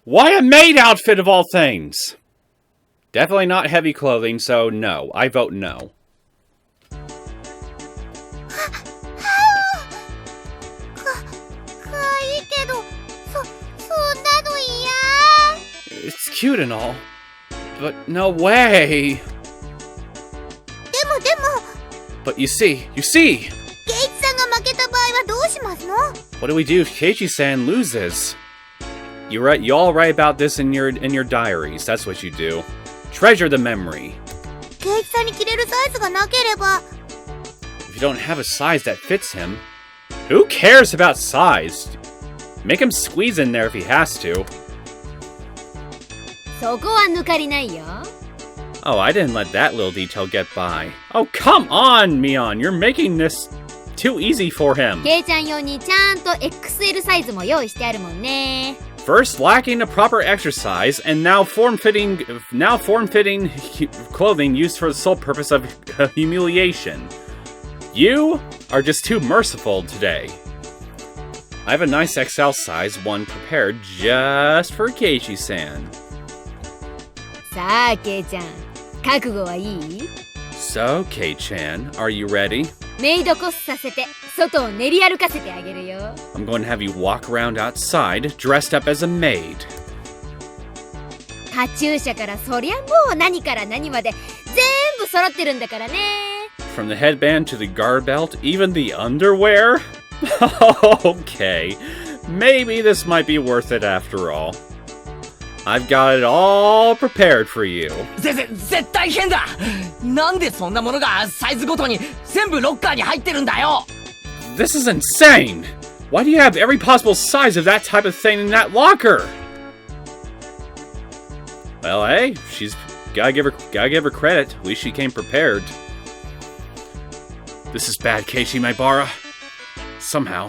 Why a maid outfit of all things? Definitely not heavy clothing, so no. I vote no. かわいいけど、そんなの嫌。 It's cute and all, but no way. でも、 But you see, ケイチさんが負けた場合はどうしますの？ what do we do if Keiichi-san loses? You all write about this in your diaries. That's what you do. Treasure the memory. ケイチさんに着れるサイズがなければ。 If you don't have a size that fits him, who cares about size? Make him squeeze in there if he has to. そこは抜かりないよ。 Oh, I didn't let that little detail get by. Oh, come on, Mion. You're making this too easy for him. ケイちゃん用にちゃんと XL サイズも用意してあるもんね。 First lacking a proper exercise, and now form-fitting clothing used for the sole purpose of humiliation. You are just too merciful today. I have a nice XL size one prepared just for Keiichi-san. さあケイちゃん、覚悟はいい？ So, Kei-chan, are you ready? メイドコスさせて外を練り歩かせてあげるよ。 I'm going to have you walk around outside dressed up as a maid. カチューシャからそりゃもう何から何まで全部揃ってるんだからね。 From the headband to the guard belt, even the underwear? Okay, maybe this might be worth it after all. I've got it all prepared for you. 絶対変だ。なんでそんなものがサイズごとに全部ロッカーに入ってるんだよ。 This is insane! Why do you have every possible size of that type of thing in that locker? Well, hey, she's gotta give her credit. At least she came prepared. This is bad, Keiichi Maibara. Somehow,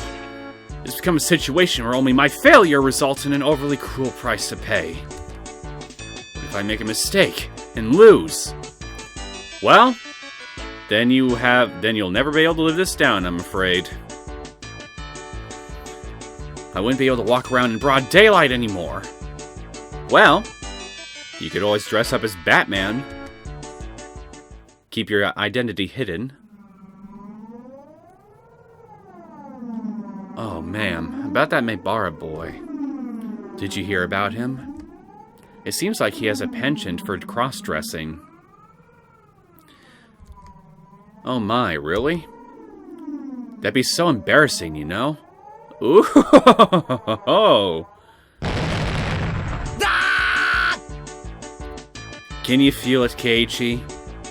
it's become a situation where only my failure results in an overly cruel price to pay. What if I make a mistake and lose? Well, then you'll never be able to live this down, I'm afraid. I wouldn't be able to walk around in broad daylight anymore. Well, you could always dress up as Batman Keep your identity hidden. Oh, ma'am. About that Maibara boy. Did you hear about him? It seems like he has a penchant for cross-dressing. Oh my, really? That'd be so embarrassing, you know? Ooh! Can you feel it, Keiichi?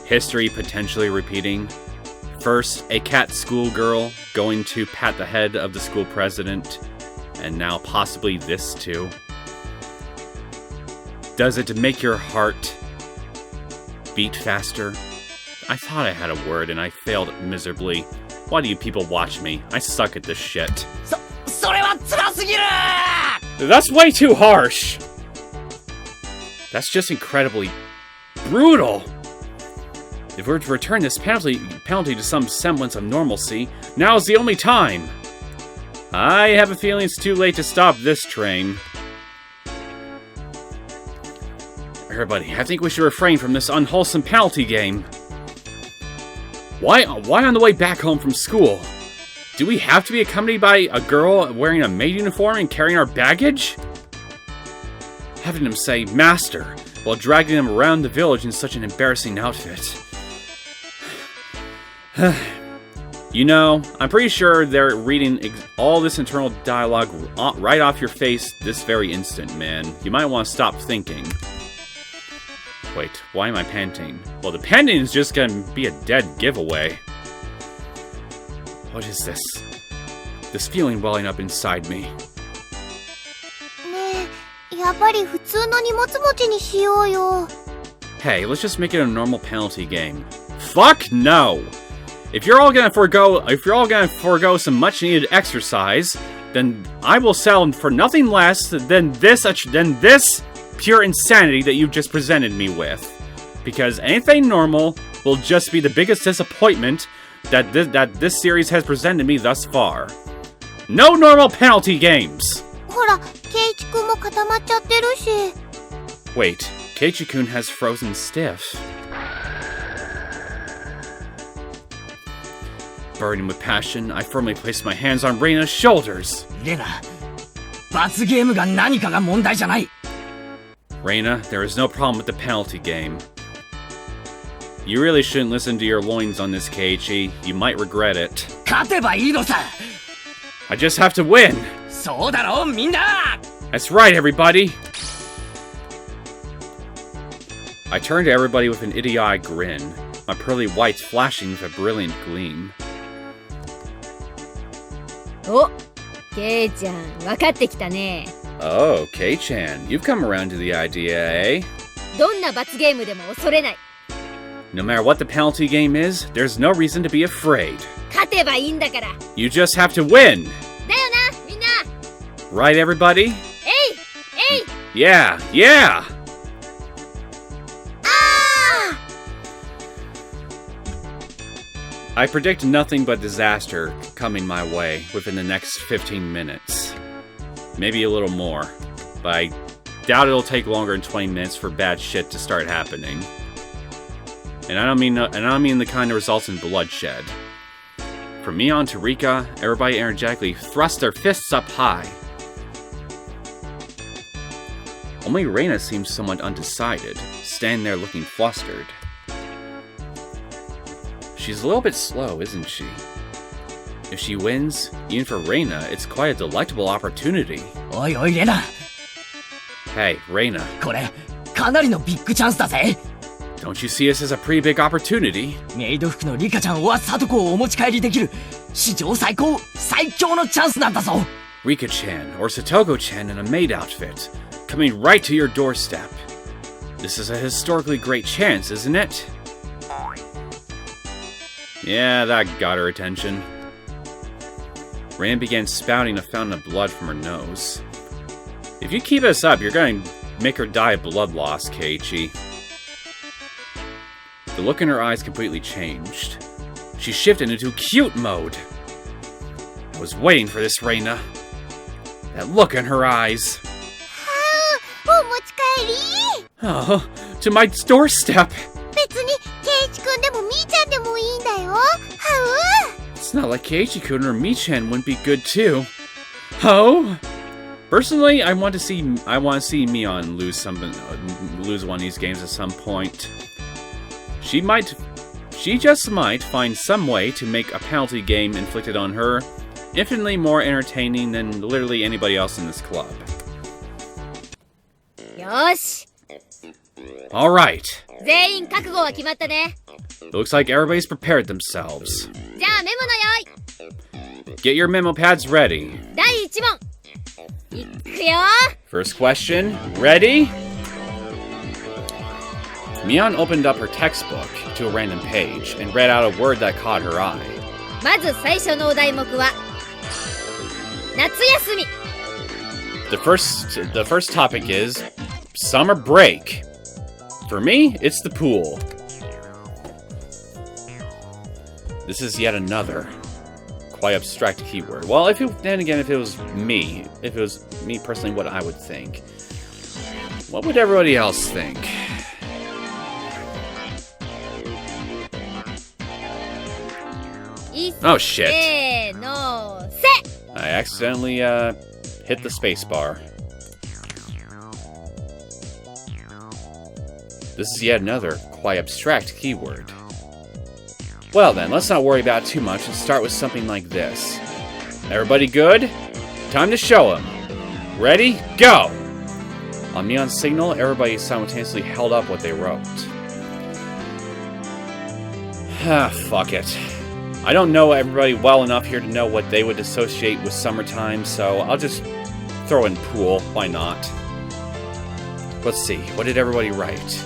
History potentially repeating. First, a cat schoolgirl going to pat the head of the school president, and now possibly this too. Does it make your heart beat faster? I thought I had a word and I failed miserably. Why do you people watch me? I suck at this shit. That's way too harsh! That's just incredibly brutal! If we're to return this penalty to some semblance of normalcy, now's the only time! I have a feeling it's too late to stop this train. Everybody, I think we should refrain from this unwholesome penalty game. Why on the way back home from school? Do we have to be accompanied by a girl wearing a maid uniform and carrying our baggage? Having him say, "Master," while dragging him around the village in such an embarrassing outfit. You know, I'm pretty sure they're reading all this internal dialogue right off your face this very instant, man. You might want to stop thinking. Wait, why am I panting? Well, the panting is just gonna be a dead giveaway. What is this? This feeling welling up inside me. ねえ、やっぱり普通の荷物持ちにしようよ。 Hey, let's just make it a normal penalty game. Fuck no! If you're all gonna forego some much-needed exercise, then I will settle for nothing less than this pure insanity that you've just presented me with. Because anything normal will just be the biggest disappointment that this series has presented me thus far. No normal penalty games! ほら、ケイチ君も固まっちゃってるし。 Wait, Keiichi-kun has frozen stiff. Burning with passion, I firmly placed my hands on Reina's shoulders. レナ、罰ゲームが何かが問題じゃない。 Reina, there is no problem with the penalty game. You really shouldn't listen to your loins on this, Keiichi. You might regret it. 勝てばいいのさ。 I just have to win! そうだろ、みんな。 That's right, everybody! I turned to everybody with an idiotic grin, my pearly whites flashing with a brilliant gleam. お、ケイちゃん、分かってきたね。 Oh, Kei-chan, you've come around to the idea, eh? どんな罰ゲームでも恐れない。 No matter what the penalty game is, there's no reason to be afraid. 勝てばいいんだから。 You just have to win! だよな、みんな。 Right, everybody? えい、えい。 Yeah, yeah! I predict nothing but disaster coming my way within the next 15 minutes. Maybe a little more, but I doubt it'll take longer than 20 minutes for bad shit to start happening. And I don't mean the kind that results in bloodshed. From Mion to Rika, everybody energetically thrust their fists up high. Only Reina seems somewhat undecided, standing there looking flustered. She's a little bit slow, isn't she? If she wins, even for Reina, it's quite a delectable opportunity. おいおいレナ、 Hey, Reina, これかなりのビッグチャンスだぜ。 don't you see this as a pretty big opportunity? メイド服のリカちゃんはサトコをお持ち帰りできる史上最高最強のチャンスなんだぞ。 Rika-chan or Satoko-chan in a maid outfit, coming right to your doorstep. This is a historically great chance, isn't it? Yeah, that got her attention. Reina began spouting a fountain of blood from her nose. If you keep this up, you're going to make her die of blood loss, Keiichi. The look in her eyes completely changed. She shifted into cute mode. I was waiting for this, Reina. That look in her eyes. お持ち帰り。 Oh, to my doorstep. 別にケイチ君でもみーもいいんだよ。はう It's not like Keiichi-kun or Michan wouldn't be good too. Oh? Personally, I want to see Mion lose one of these games at some point. She just might find some way to make a penalty game inflicted on her infinitely more entertaining than literally anybody else in this club. よーし Alright. 全員覚悟は決まったね。 It looks like everybody's prepared themselves. じゃあメモの用意 Get your memo pads ready. 第1問いくよ First question, ready? Mion opened up her textbook to a random page and read out a word that caught her eye. まず最初のお題目は夏休み The first topic is summer break. For me, it's the pool. This is yet another quite abstract keyword. Well, if it was me personally, what I would think. What would everybody else think? Oh shit. せーのせ I accidentally hit the spacebar. This is yet another quite abstract keyword. Well then, let's not worry about it too much and start with something like this. Everybody good? Time to show them. Ready? Go! On Mion's signal, everybody simultaneously held up what they wrote. Ah, fuck it. I don't know everybody well enough here to know what they would associate with summertime, so I'll just throw in pool. Why not? Let's see. What did everybody write?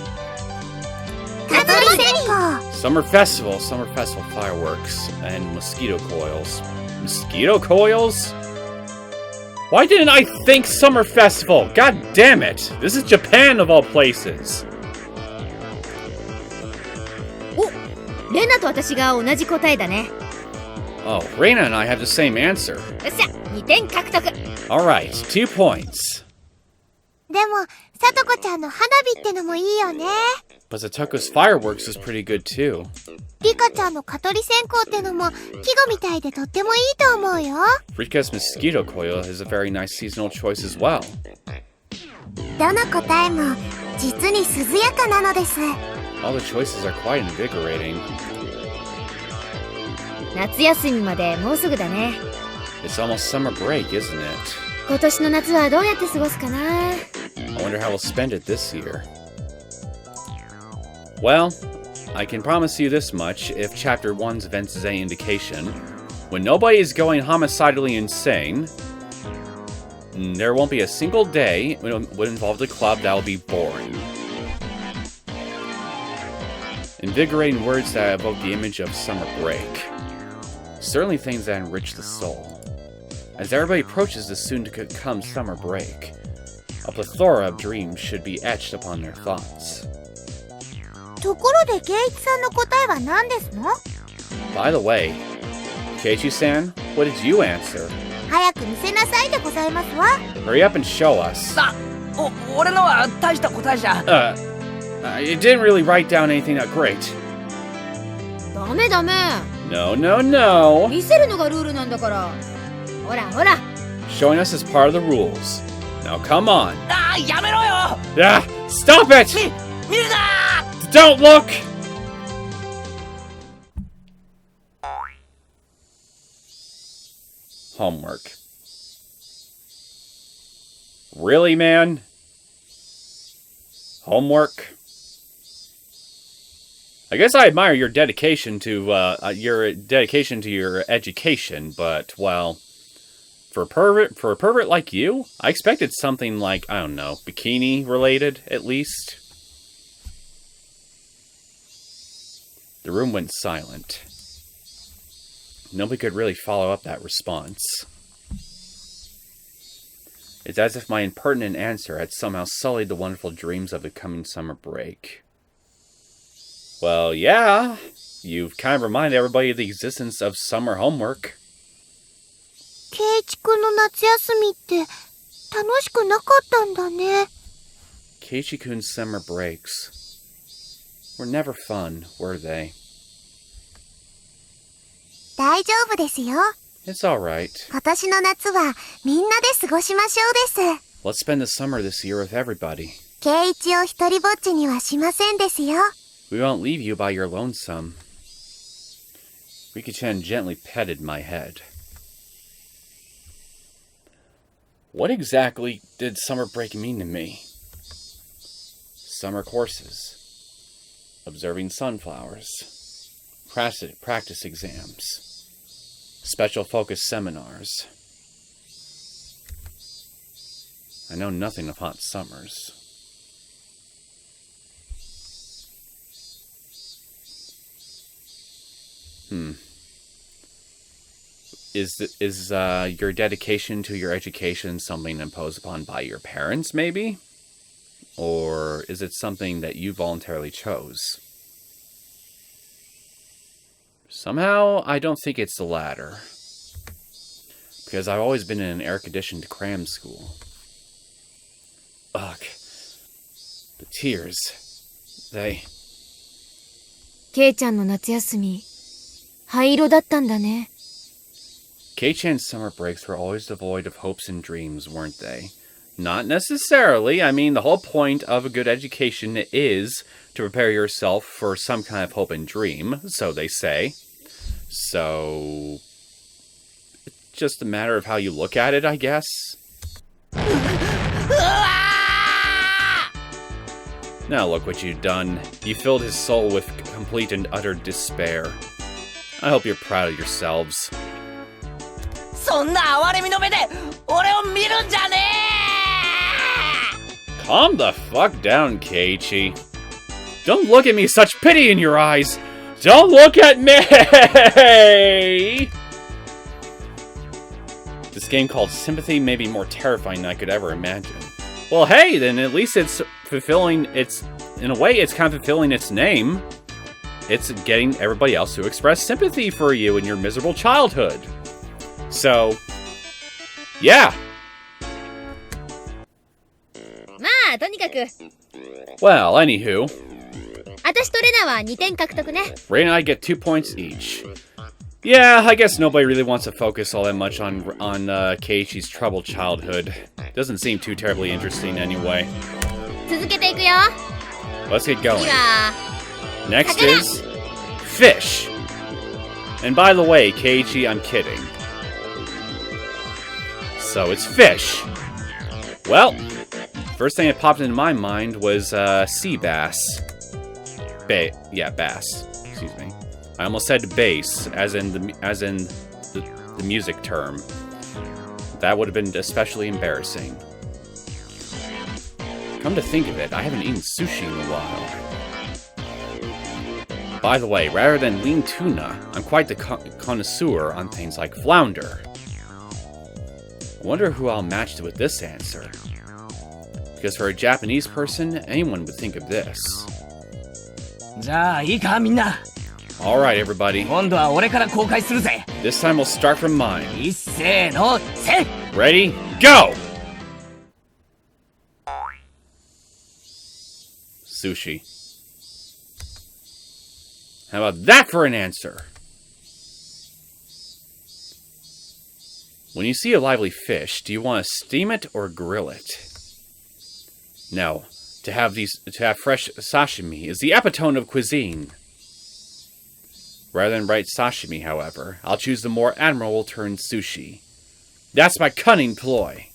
Summer festival fireworks, and mosquito coils. Mosquito coils? Why didn't I think summer festival? God damn it! This is Japan of all places. おレナと私が同じ答えだね Oh, Reina and I have the same answer. よっしゃ2点獲得 Alright, 2 points. でも、さとこちゃんの花火ってのもいいよね。 But Satoko's fireworks is pretty good too. リカちゃんの蚊取り線香ってのも季語みたいでとってもいいと思うよ。Rika's mosquito coil is a very nice seasonal choice as well. どの答えも実に涼やかなのです。 All the choices are quite invigorating. 夏休みまでもうすぐだね It's almost summer break, isn't it? 今年の夏はどうやって過ごすかな I wonder how we'll spend it this year. Well, I can promise you this much, if Chapter 1's events is any indication, when nobody is going homicidally insane, there won't be a single day when it would involve the club that will be boring. Invigorating words that evoke the image of summer break. Certainly things that enrich the soul. As everybody approaches the soon-to-come summer break, a plethora of dreams should be etched upon their thoughts. ところでケイイチさんの答えは何ですの？ By the way, Keiichi-san, what did you answer? 早く見せなさいでございますわ。 Hurry up and show us. 俺のは大した答えじゃ。It didn't really write down anything that great. ダメダメ No, no, no. 見せるのがルールなんだからほらほら Showing us is part of the rules. Now come on. やめろよ Ah, stop it! 見るな Don't look! Homework. Really, man? Homework? I guess I admire your dedication to your education, but well, for a pervert like you, I expected something like, I don't know, bikini related at least. The room went silent. Nobody could really follow up that response. It's as if my impertinent answer had somehow sullied the wonderful dreams of the coming summer break. Well, yeah, you've kind of reminded everybody of the existence of summer homework. ケイイチくんの夏休みって楽しくなかったんだね。 Keiichi-kun's summer breaks were never fun, were they? 大丈夫ですよ。 It's alright. 今年の夏はみんなで過ごしましょうです。 Let's spend the summer this year with everybody. ケイイチを一人ぼっちにはしませんですよ。 We won't leave you by your lonesome. Riki-chan gently petted my head. What exactly did summer break mean to me? Summer courses. Observing sunflowers. Practice exams. Special focus seminars. I know nothing of hot summers. Is your dedication to your education something imposed upon by your parents, maybe? Or is it something that you voluntarily chose? Somehow, I don't think it's the latter. Because I've always been in an air-conditioned cram school. Ugh. The tears. They... ケイちゃんの夏休み、灰色だったんだね。Kei-chan's summer breaks were always devoid of hopes and dreams, weren't they? Not necessarily. I mean, the whole point of a good education is to prepare yourself for some kind of hope and dream, so they say. So, it's just a matter of how you look at it, I guess. Now look what you've done. You filled his soul with complete and utter despair. I hope you're proud of yourselves. そんな哀れみの目で俺を見るんじゃねえ! Calm the fuck down, Keiichi. Don't look at me, such pity in your eyes! Don't look at me! This game called Sympathy may be more terrifying than I could ever imagine. Well, hey, then at least it's fulfilling its... In a way, it's kind of fulfilling its name. It's getting everybody else to express sympathy for you in your miserable childhood. So, yeah. まあ、とにかく。 Well, anywho. 私とレナは2点獲得ね。 Ray and I get 2 points each. Yeah, I guess nobody really wants to focus all that much on Keiichi's troubled childhood. Doesn't seem too terribly interesting anyway. 続けていくよ。 Let's get going. 次は Next is fish. And by the way, Keiichi, I'm kidding. So it's fish. Well, first thing that popped into my mind was sea bass. Bass. Excuse me. I almost said bass, as in the music term. That would have been especially embarrassing. Come to think of it, I haven't eaten sushi in a while. By the way, rather than lean tuna, I'm quite the connoisseur on things like flounder. I wonder who I'll match with this answer. Because for a Japanese person, anyone would think of this. じゃあいいかみんな Alright, everybody. 今度は俺から公開するぜ This time we'll start from mine. いっせーのせ Ready? Go! Sushi. How about that for an answer? When you see a lively fish, do you want to steam it or grill it? No. To have fresh sashimi is the epitome of cuisine. Rather than write sashimi, however, I'll choose the more admirable term sushi. That's my cunning ploy.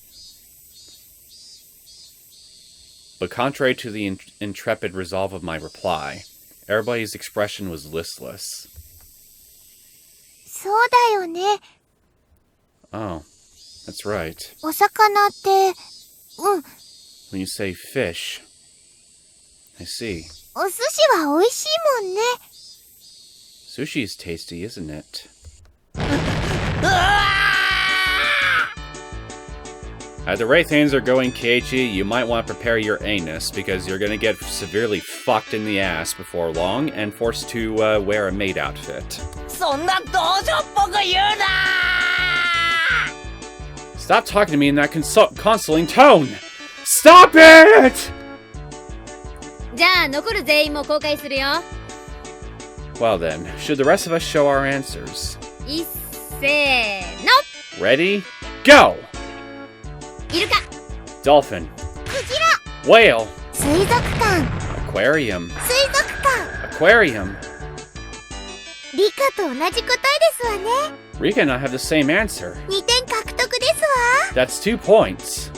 But contrary to the intrepid resolve of my reply, everybody's expression was listless. そうだよね。 Oh, that's right. お魚って、When you say fish, I see. お寿司は美味しいもんね。 Sushi is tasty, isn't it? At the rate things are going, Keiichi, you might want to prepare your anus, because you're going to get severely fucked in the ass before long, and forced to wear a maid outfit. そんな道場っぽく言うな Stop talking to me in that consoling tone! Stop it! じゃあ残る全員も公開するよ。 Well then, should the rest of us show our answers? いっせーの。 Ready? Go! イルカ、 Dolphin. クジ Whale. ラ、水族館、 Aquarium. 水族館。 Aquarium. リカと同じ答えですわね。 Rika and I have the same answer. 2点獲得ですわ。 That's 2 points.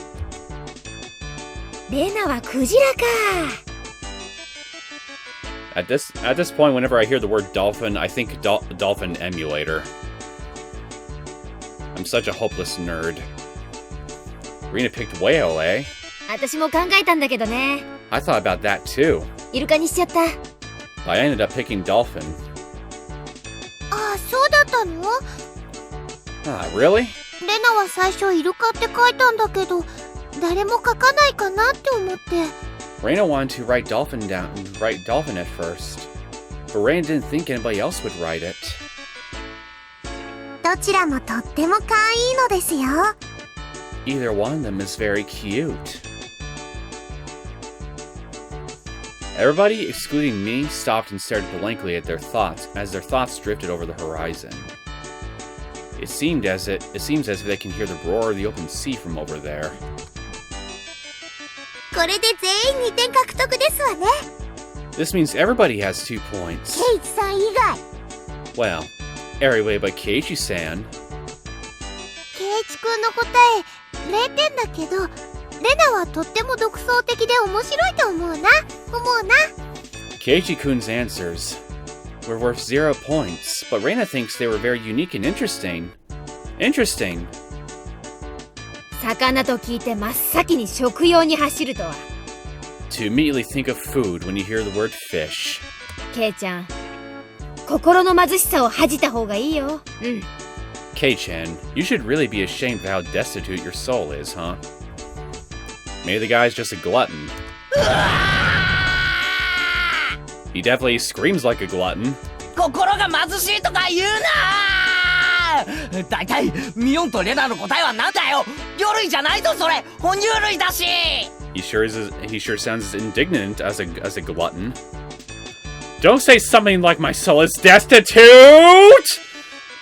レナはクジラか。 At this point, whenever I hear the word dolphin, I think dolphin emulator. I'm such a hopeless nerd. Rena picked whale, eh? 私も考えたんだけどね。 I thought about that too. イルカにしちゃった。 I ended up picking dolphin. ああ、そうだったの？ Really? レナは最初イルカって書いたんだけど、誰も書かないかなって思って。 Rena wanted to write dolphin at first, but Rena didn't think anybody else would write it. どちらもとっても可愛いのですよ。 Either one of them is very cute. Everybody, excluding me, stopped and stared blankly at their thoughts as their thoughts drifted over the horizon. It seems as if they can hear the roar of the open sea from over there. これで全員2点獲得ですわね。 This means everybody has 2 points. ケイチさん以外。 Well, everybody but Keiichi-san. ケイチくんの答え0点だけど、レナはとっても独創的で面白いと思うな。Keiichi-kun's answers were worth 0 points, but Rena thinks they were very unique and interesting. Interesting. 魚と聞いて真っ先に食用に走るとは。 To immediately think of food when you hear the word fish. ケイちゃん、心の貧しさを恥じた方がいいよ。Kei-chan, you should really be ashamed of how destitute your soul is, huh? Maybe the guy's just a glutton. He definitely screams like a glutton. 心が貧しいとか言うな！だいたいミオンとレナの答えはなんだよ！魚類じゃないぞそれ！哺乳類だし！ He sure sounds as indignant as a glutton. Don't say something like my soul is destitute!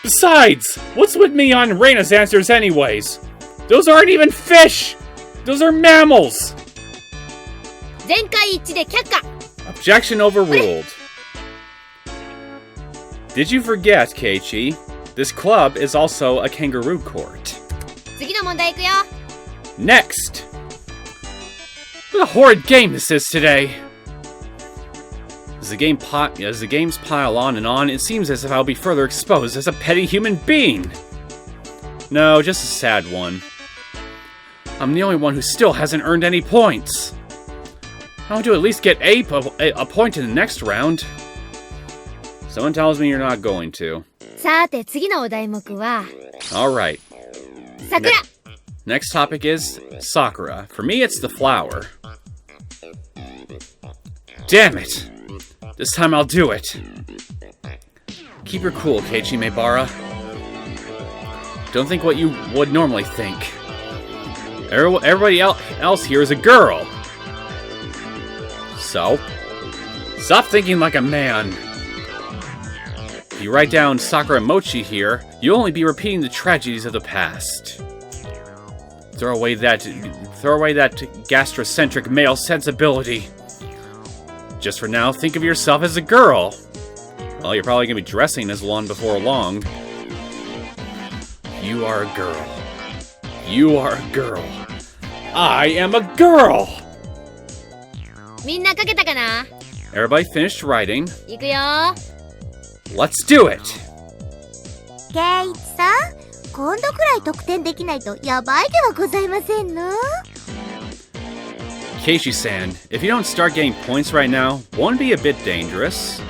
Besides, what's with Mion and Reina's answers anyways? Those aren't even fish! Those are mammals! 全会一致で却下。 Objection overruled. Did you forget, Keiichi? This club is also a kangaroo court. 次の問題いくよ。 Next! What a horrid game this is today! As the games pile on, it seems as if I'll be further exposed as a petty human being! No, just a sad one. I'm the only one who still hasn't earned any points. I want to at least get a point in the next round. Someone tells me you're not going to. さて次のお題目は Alright. 桜。 Next topic is Sakura. For me, it's the flower. Damn it! This time I'll do it. Keep your cool, Keiichi Maebara. Don't think what you would normally think. Everybody else here is a girl. So, stop thinking like a man. If you write down Sakura Mochi here, you'll only be repeating the tragedies of the past. Throw away that gastrocentric male sensibility. Just for now, think of yourself as a girl. Well, you're probably gonna be dressing as one before long. You are a girl. You are a girl. I am a girl! みんな書けたかな？ Everybody finished writing. いくよ。 Let's do it! ケイチさん、今度くらい得点できないとやばいではございませんの？ Keiichi-san, if you don't start getting points right now, won't it be a bit dangerous?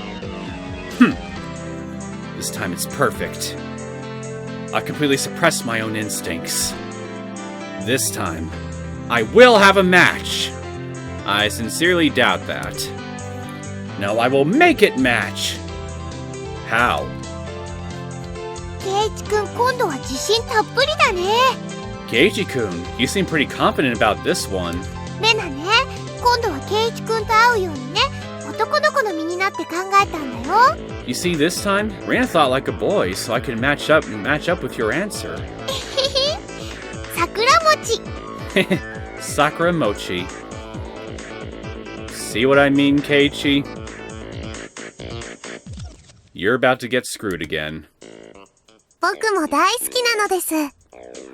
This time it's perfect. I've completely suppressed my own instincts. This time, I will have a match. I sincerely doubt that. No, I will make it match. How? ケイチくん、今度は自信たっぷりだね。 Keiichi-kun, you seem pretty confident about this one. レナね、今度はケイチくんと会うようにね、男の子の身になってって考えたんだよ。 You see, this time, Reina thought like a boy, so I could match up with your answer. 桜餅。 Sakura Mochi. See what I mean, Keiichi? You're about to get screwed again. 僕も大好きなのです。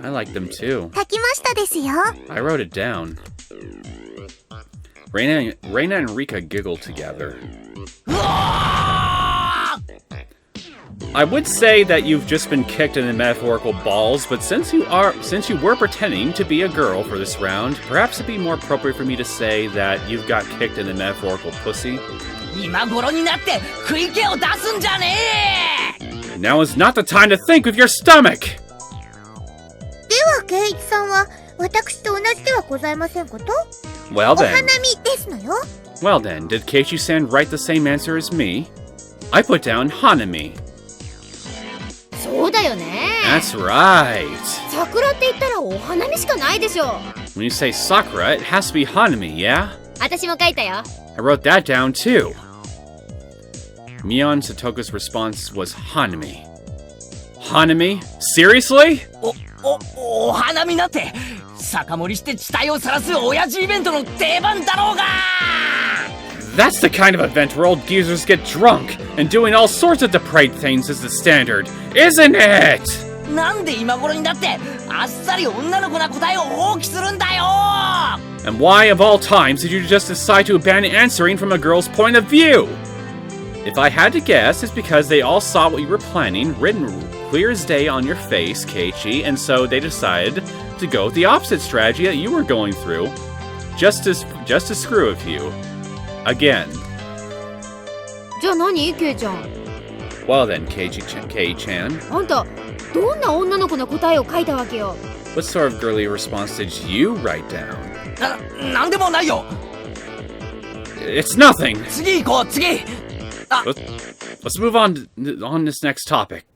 I like them too. 書きましたですよ。 I wrote it down. Reina and Rika giggled together. I would say that you've just been kicked in the metaphorical balls, but since you were pretending to be a girl for this round, perhaps it'd be more appropriate for me to say that you've got kicked in the metaphorical pussy. 今頃になって食い気を出すんじゃねえ。 Now is not the time to think with your stomach! では圭一さんは私と同じではございませんこと？ Well お then. 花見ですのよ。 Well then, did Keiichi-san write the same answer as me? I put down Hanami. そうだよね。 That's right. 桜って言ったらお花見しかないでしょ。 When you say Sakura, it has to be Hanami, yeah? 私も書いたよ。 I wrote that down too. Mion Satoka's response was Hanami. Hanami? Seriously? お花見なんて酒盛りして地帯を晒す親父イベントの定番だろうが。 That's the kind of event where old geezers get drunk, and doing all sorts of depraved things is the standard, isn't it? なんで今頃になってあっさり女の子な答えを放棄するんだよ。 And why, of all times, did you just decide to abandon answering from a girl's point of view? If I had to guess, it's because they all saw what you were planning, written clear as day on your face, Keiichi, and so they decided to go with the opposite strategy that you were going through, just to screw with you. Again. じゃあ何ケイちゃん。 Well then, Kei-chan. あんたどんな女の子の答えを書いたわけよ。 What sort of girly response did you write down? なんでもないよ。 It's nothing! 次行こう次。 Let's move on this next topic.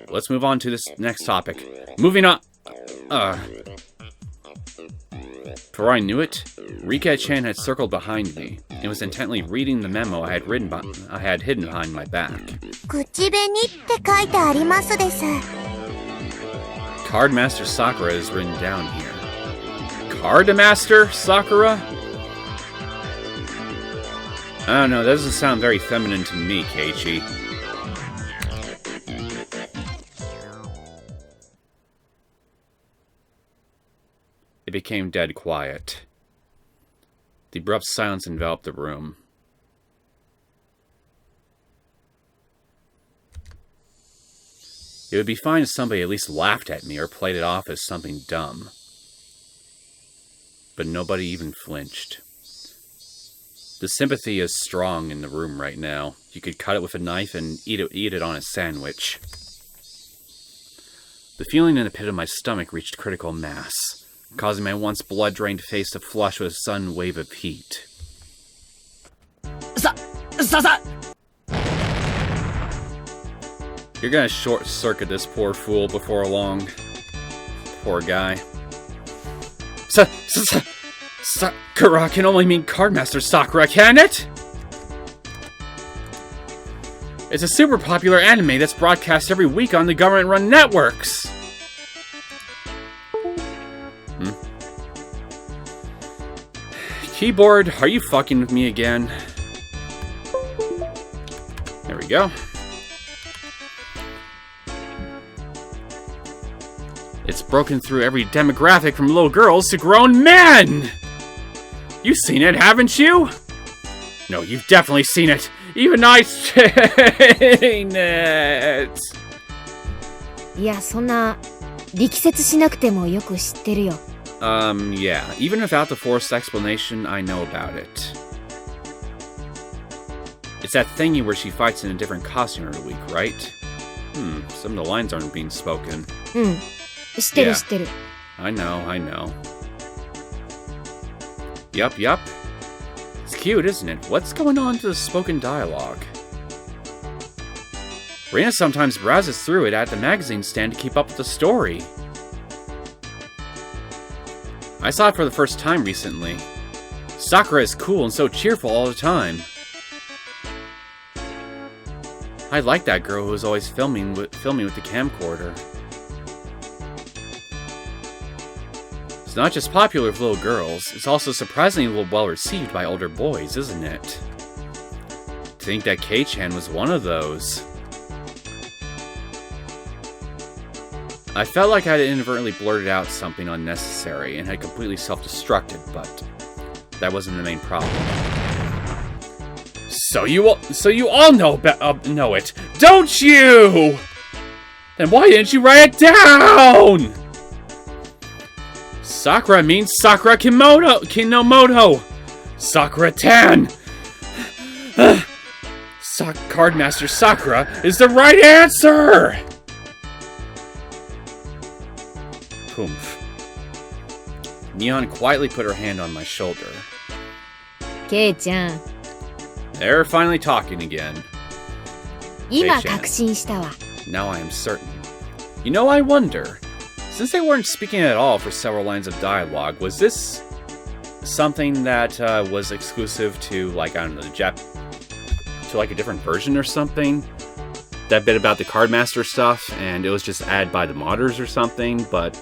Let's move on to this next topic. Moving on. Before I knew it, Rika-chan had circled behind me and was intently reading the memo I had hidden behind my back. 口紅って書いてありますです。 Cardmaster Sakura is written down here. Cardmaster Sakura? I don't know, that doesn't sound very feminine to me, Keiichi. It became dead quiet. The abrupt silence enveloped the room. It would be fine if somebody at least laughed at me or played it off as something dumb. But nobody even flinched. The sympathy is strong in the room right now. You could cut it with a knife and eat it on a sandwich. The feeling in the pit of my stomach reached critical mass, causing my once blood-drained face to flush with a sudden wave of heat. You're gonna short-circuit this poor fool before long. Poor guy. Sakura can only mean Cardmaster Sakura, can it? It's a super popular anime that's broadcast every week on the government-run networks. Keyboard, are you fucking with me again? There we go. It's broken through every demographic from little girls to grown men! You've seen it, haven't you? No, you've definitely seen it. Even I've seen it. いや、そんな力説しなくてもよく知ってるよ。Yeah. Even without the forced explanation, I know about it. It's that thingy where she fights in a different costume every week, right? Some of the lines aren't being spoken. うん。知ってる Yeah. 知ってる。I know. Yup. It's cute, isn't it? What's going on to the spoken dialogue? Reina sometimes browses through it at the magazine stand to keep up with the story. I saw it for the first time recently. Sakura is cool and so cheerful all the time. I like that girl who was always filming with the camcorder. It's not just popular with little girls, it's also surprisingly well received by older boys, isn't it? To think that Kei-chan was one of those. I felt like I had inadvertently blurted out something unnecessary and had completely self-destructed, but that wasn't the main problem. So you all know it, don't you? Then why didn't you write it down? Sakura means Sakura Kinomoto. Sakura-tan. Cardmaster Sakura is the right answer. Poomph. Mion quietly put her hand on my shoulder. Kei-chan. They're finally talking again. 今確信したわ。 Now I am certain. You know, I wonder, since they weren't speaking at all for several lines of dialogue, was this something that was exclusive to, like, I don't know, to like a different version or something? That bit about the Cardmaster stuff, and it was just added by the modders or something, but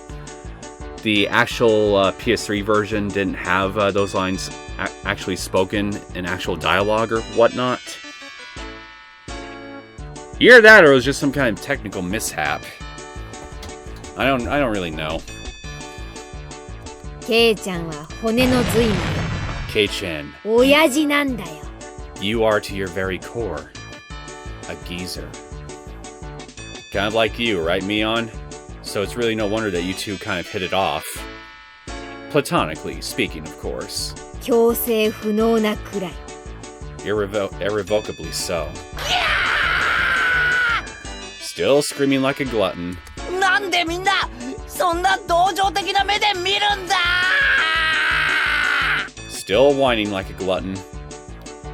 the actual PS3 version didn't have those lines actually spoken in actual dialogue or whatnot. Either that, or it was just some kind of technical mishap. I don't really know. ケイちゃんは骨の髄まで Kei-chan, 親父なんだよ。 you are to your very core a geezer. Kind of like you, right, Mion? So it's really no wonder that you two kind of hit it off. Platonically speaking, of course. 強制不能なくらい。 Irrevocably so. Still screaming like a glutton. なんでみんなそんな同情的な目で見るんだ Still whining like a glutton.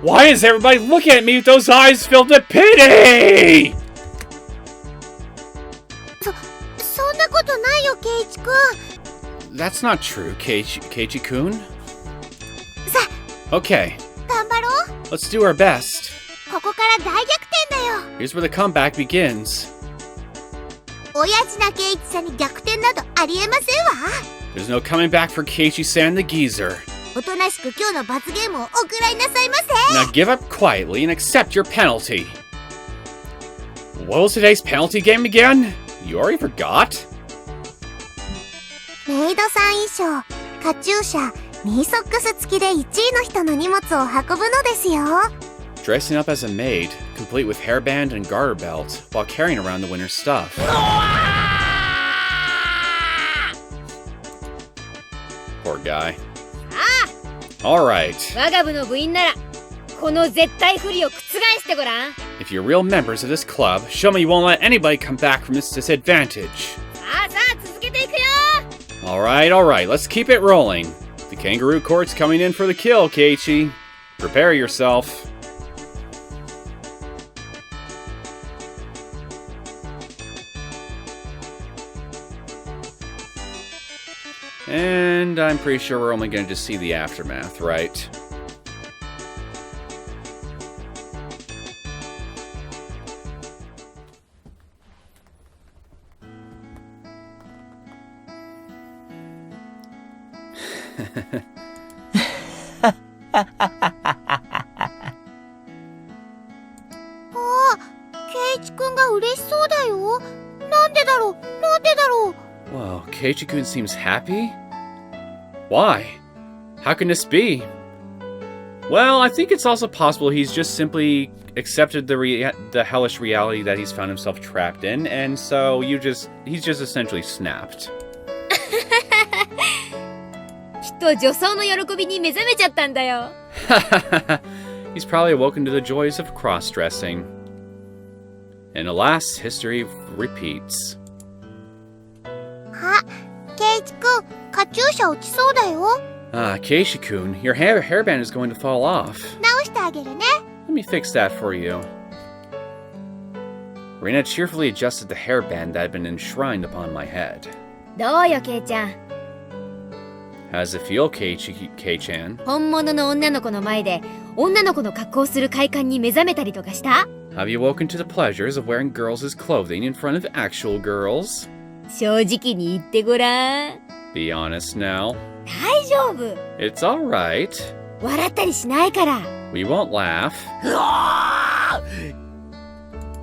Why is everybody looking at me with those eyes filled with pity? そんなことないよ、ケイチくん。 That's not true, Keiichi-kun. さ、 Okay, 頑張ろう。 let's do our best. ここから大逆転だよ。 Here's where the comeback begins. 親父なケイチさんに逆転などありえませんわ。 There's no coming back for Keiichi-san the geezer. おとなしく今日の罰ゲームをおくらいなさいませ。 Now give up quietly and accept your penalty. What was today's penalty game again? You already forgot? メイドさん衣装、カチューシャ、ニーソックス付きで1位の人の荷物を運ぶのですよ。 Dressing up as a maid, complete with hairband and garter belt, while carrying around the winner's stuff. Poor guy. Alright. 我が部の部員ならこの絶対不利を覆してごらん。 If you're real members of this club, show me you won't let anybody come back from this disadvantage. さあさあ続けていくよ。 Alright, let's keep it rolling. The kangaroo court's coming in for the kill, Keiichi. Prepare yourself. And I'm pretty sure we're only going to just see the aftermath, right? Whoa, Keiichi-kun seems happy? Why? How can this be? Well, I think it's also possible he's just simply accepted the hellish reality that he's found himself trapped in, and so he's just essentially snapped. きっと女装の喜びに目覚めちゃったんだよ。He's probably awoken to the joys of cross-dressing. And alas, history repeats. あ、ケイチくん、カチューシャ落ちそうだよ。 Keiichi-kun, your hairband is going to fall off. 直してあげるね。 Let me fix that for you. Reina cheerfully adjusted the hairband that had been enshrined upon my head. どうよケイちゃん。How's it feel, Kei-chan? 本物の女の子の前で女の子の格好をする快感に目覚めたりとかした？ Have you woken to the pleasures of wearing girls' clothing in front of actual girls? 正直に言ってごらん。 Be honest now. 大丈夫。 It's alright. 笑ったりしないから。 We won't laugh. うわー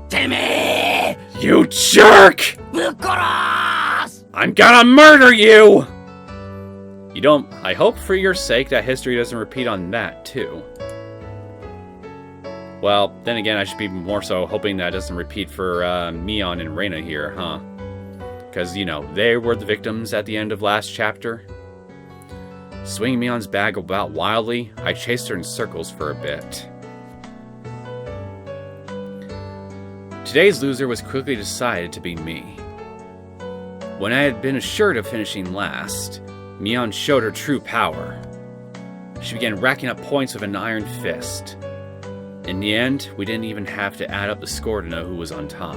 てめえ You jerk! ぶっ殺す I'm gonna murder you! You don't... I hope for your sake that history doesn't repeat on that, too. Well, then again, I should be more so hoping that doesn't repeat for Mion and Reina here, huh? Because, you know, they were the victims at the end of last chapter. Swinging Mion's bag about wildly, I chased her in circles for a bit. Today's loser was quickly decided to be me. When I had been assured of finishing last, Mion showed her true power. She began racking up points with an iron fist. In the end, we didn't even have to add up the score to know who was on top.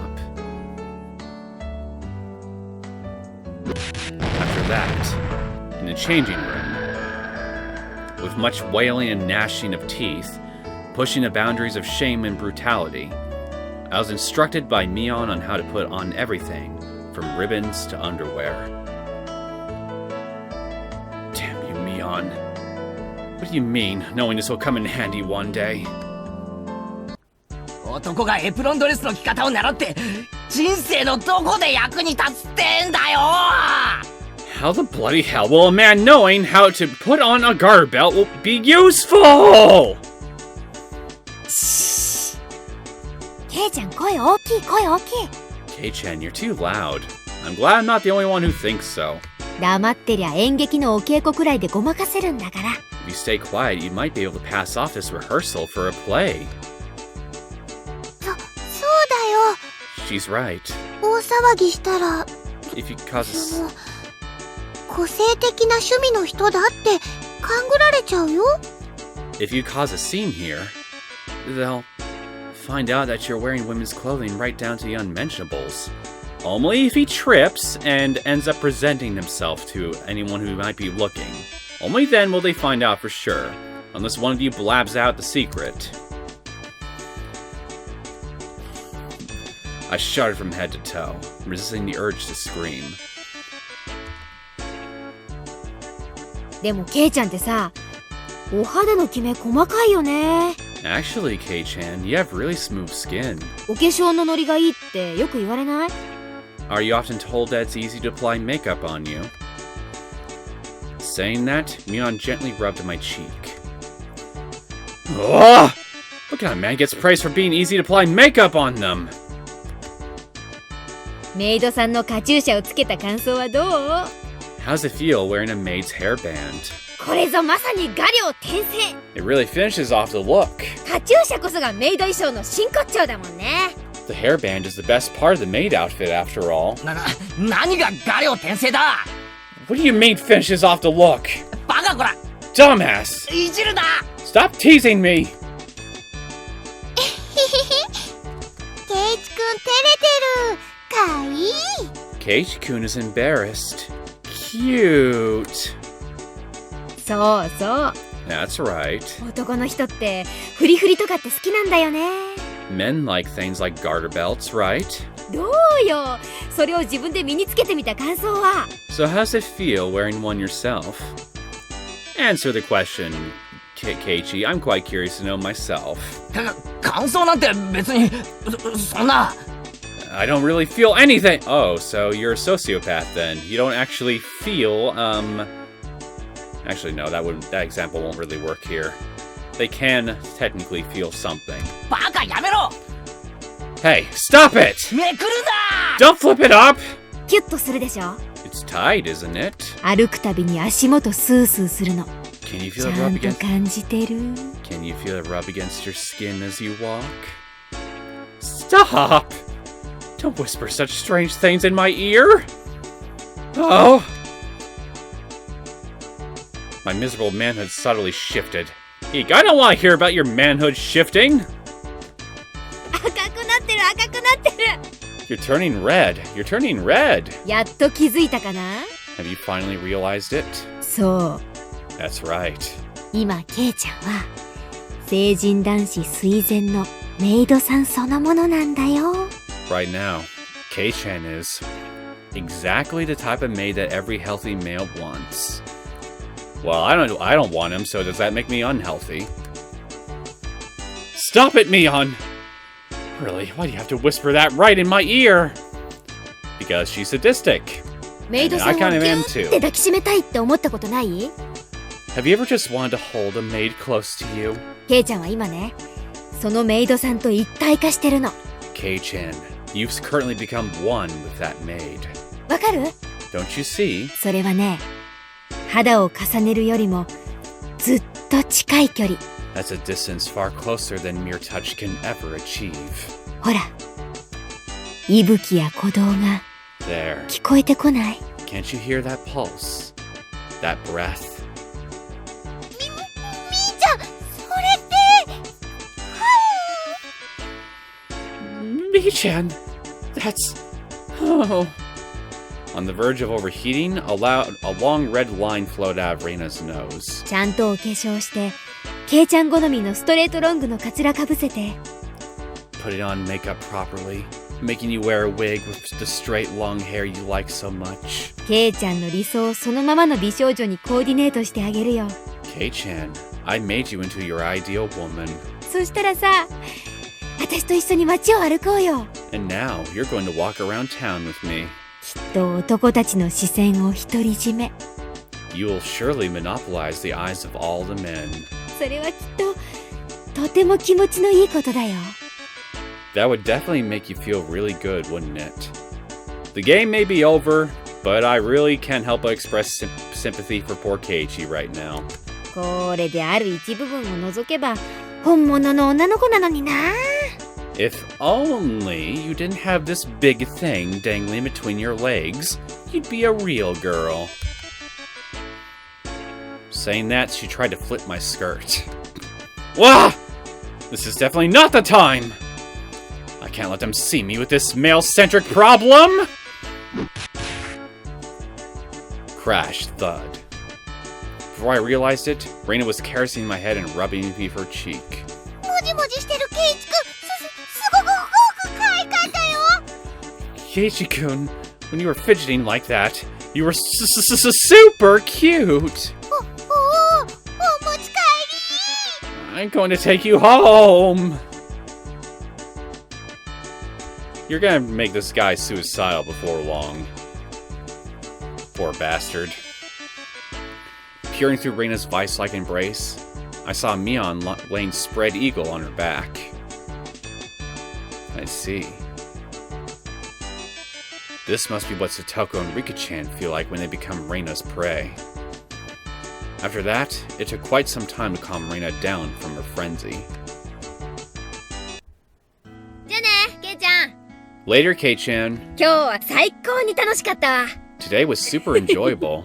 After that, in the changing room, with much wailing and gnashing of teeth, pushing the boundaries of shame and brutality, I was instructed by Mion on how to put on everything, from ribbons to underwear. Damn you, Mion. What do you mean, knowing this will come in handy one day? 男がエプロンドレスの着方を習って人生のどこで役に立つってんだよ How the bloody hell will a man knowing how to put on a garter belt will be useful? ケイちゃん声大きい声大きい。 Kei-chan, you're too loud. I'm glad I'm not the only one who thinks so. 黙ってりゃ演劇のお稽古くらいでごまかせるんだから。 If you stay quiet, you might be able to pass off this rehearsal for a play. そうだよ。 She's right. 大騒ぎしたら、 If you cause a... 個性的な趣味の人だって勘ぐられちゃうよ。 If you cause a scene here, they'll find out that you're wearing women's clothing right down to the unmentionables. Only if he trips and ends up presenting himself to anyone who might be looking. Only then will they find out for sure, unless one of you blabs out the secret. I shuddered from head to toe, resisting the urge to scream. でもケイちゃんってさ、お肌のキメ細かいよね。 Actually, Kei-chan, you have really smooth skin. お化粧のノリがいいってよく言われない？ Are you often told that it's easy to apply makeup on you? Saying that, Mion gently rubbed my cheek. Ugh! What kind of man gets praised for being easy to apply makeup on them? メイドさんのカチューシャをつけた感想はどう？ How's it feel wearing a maid's hairband? これぞまさに画量転生。 It really finishes off the look. カチューシャこそがメイド衣装の真骨頂だもんね。 The hairband is the best part of the maid outfit, after all. 何が画量転生だ What do you mean finishes off the look? バカこら Dumbass! いじるな Stop teasing me! ケイチくん照れてる。かわいい。 Keiichi-kun is embarrassed. Cute. そうそう。 That's right. 男の人ってフリフリとかって好きなんだよね。 Men like things like garter belts, right? どうよ。それを自分で身につけてみた感想は。 So how's it feel wearing one yourself? Answer the question, Keiichi. I'm quite curious to know myself. 感想なんて別にそんな I don't really feel anything. Oh, so you're a sociopath then. You don't actually feel, Actually, no, that example won't really work here. They can technically feel something. バカやめろ Hey, stop it! めくるな Don't flip it up! キュッとするでしょ。 It's tight, isn't it? 歩くたびに足元スースーするの。 Can you ち feel ゃ it rub んと against... 感じてる。 Can you feel it rub against your skin as you walk? Stop! Don't whisper such strange things in my ear! Oh! My miserable manhood subtly shifted. Eek, I don't want to hear about your manhood shifting! 赤くなってる赤くなってる。 You're turning red. You're turning red. やっと気づいたかな？ Have you finally realized it? そう。 That's right. 今ケイちゃんは成人男子垂涎のメイドさんそのものなんだよ。 Right now, Kei-chan is exactly the type of maid that every healthy male wants. Well, I don't want him, so does that make me unhealthy? Stop it, Mion! Really, why do you have to whisper that right in my ear? Because she's sadistic. メイドさんをギ I kind ュ of am ーって too. 抱きしめたいって思ったことない？ Have you ever just wanted to hold a maid close to you? ケイちゃんは今ね、そのメイドさんと一体化してるの。 Kei-chan, you've currently become one with that maid. わかる？ Don't you see? それはね、肌を重ねるよりもずっと近い距離。 That's a distance far closer than mere touch can ever achieve. ほら、息吹や鼓動が There. 聞こえてこない？ Can't you hear that pulse? That breath? みーちゃん、それって、Mi-chan! That's... Oh... On the verge of overheating, a long red line flowed out of Reina's nose. ちゃんとお化粧して、ケイちゃん好みのストレートロングのカツラかぶせて。 Putting on makeup properly, making you wear a wig with the straight long hair you like so much. ケイちゃんの理想をそのままの美少女にコーディネートしてあげるよ。 Kei-chan, I made you into your ideal woman. そしたらさ、私と一緒に街を歩こうよ。 And now, you're going to walk around town with me. きっと男たちの視線を独り占め。 You will surely monopolize the eyes of all the men. それはきっと、とても気持ちのいいことだよ。 That would definitely make you feel really good, wouldn't it? The game may be over, but I really can't help but express sympathy for poor Keiichi right now. これである一部分を除けば、本物の女の子なのにな。 If only you didn't have this big thing dangling between your legs, you'd be a real girl. Saying that, she tried to flip my skirt. Wah! This is definitely not the time! I can't let them see me with this male-centric problem! Crash, thud. Before I realized it, Reina was caressing my head and rubbing me her cheek. もじもじしてるケイチくん、すごく可愛かったよ。 Keiichi-kun, when you were fidgeting like that, you were super cute! お持ち帰り。 I'm going to take you home! You're gonna make this guy suicidal before long. Poor bastard. Peering through Reina's vice-like embrace, I saw Mion laying spread eagle on her back. I see. This must be what Satoko and Rika-chan feel like when they become Reina's prey. After that, it took quite some time to calm Reina down from her frenzy. じゃあね、ケイちゃん。 Later, Kei-chan. 今日は最高に楽しかったわ。 Today was super enjoyable.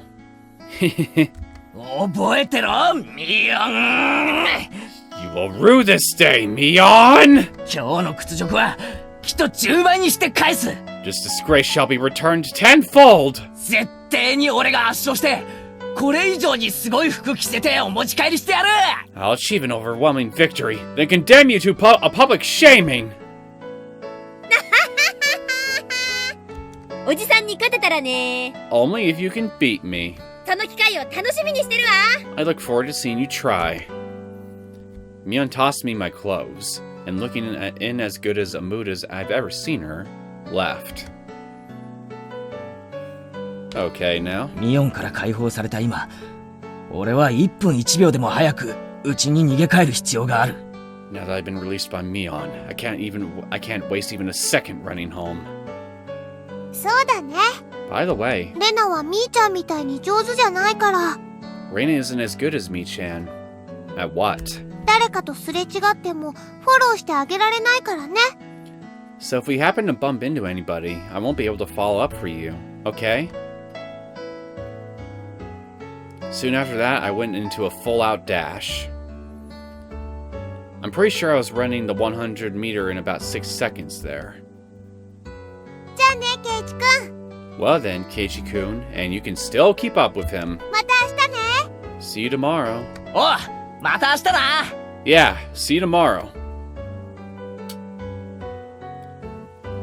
覚えてろ、ミオン。 You will rue this day, Mion! 今日の屈辱はきっと10倍にして返す。 This disgrace shall be returned tenfold! 絶対に俺が圧勝して、これ以上にすごい服着せてお持ち帰りしてやる。 I'll achieve an overwhelming victory, then condemn you to a public shaming! おじさんに勝てたらね。 Only if you can beat me. その機会を楽しみにしてるわ。 I look forward to seeing you try. Mion tossed me my clothes, and looking in as good as a mood as I've ever seen her, left. Okay, now. ミオンから解放された今、俺は1分1秒でも早く家に逃げ帰る必要がある。 Now that I've been released by Mion, I can't waste even a second running home. そうだね。 By the way, レナはみーちゃんみたいに上手じゃないから。 Reina isn't as good as Mi-chan. At what? 誰かとすれ違ってもフォローしてあげられないからね。 So if we happen to bump into anybody, I won't be able to follow up for you, okay? Soon after that, I went into a full-out dash. I'm pretty sure I was running the 100 meter in about 6 seconds there. じゃあね、ケイチくん。 Well then, Keiichi-kun, and you can still keep up with him. また明日ね。See you tomorrow. おう、また明日な。 Yeah, see you tomorrow.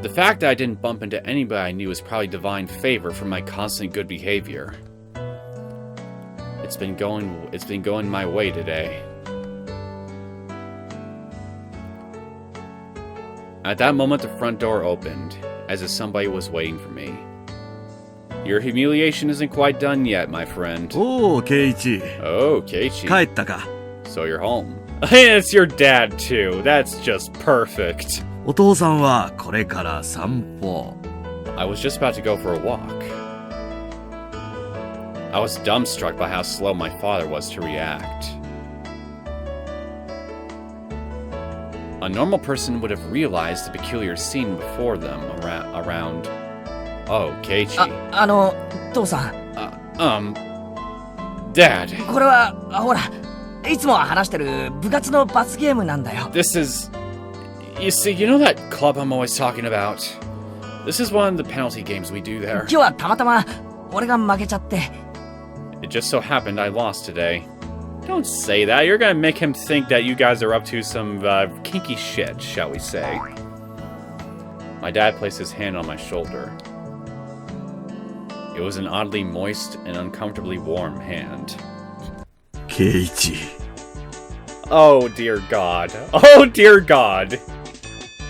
The fact that I didn't bump into anybody I knew is probably divine favor for my constant good behavior. It's been going my way today. At that moment, the front door opened, as if somebody was waiting for me. Your humiliation isn't quite done yet, my friend. Oh, Keiichi. Oh, Keiichi. 帰ったか。 So you're home. It's your dad, too. That's just perfect. お父さんはこれから散歩。 I was just about to go for a walk. I was dumbstruck by how slow my father was to react. A normal person would have realized the peculiar scene before them around... Oh, Keiichi. 父さん。Dad. これは、ほら、いつも話してる部活の罰ゲームなんだよ。 This is... You see, you know that club I'm always talking about? This is one of the penalty games we do there. 今日はたまたま、俺が負けちゃって。 It just so happened I lost today. Don't say that. You're gonna make him think that you guys are up to some kinky shit, shall we say. My dad placed his hand on my shoulder. It was an oddly moist and uncomfortably warm hand. Keiichi. Oh dear God. Oh dear God.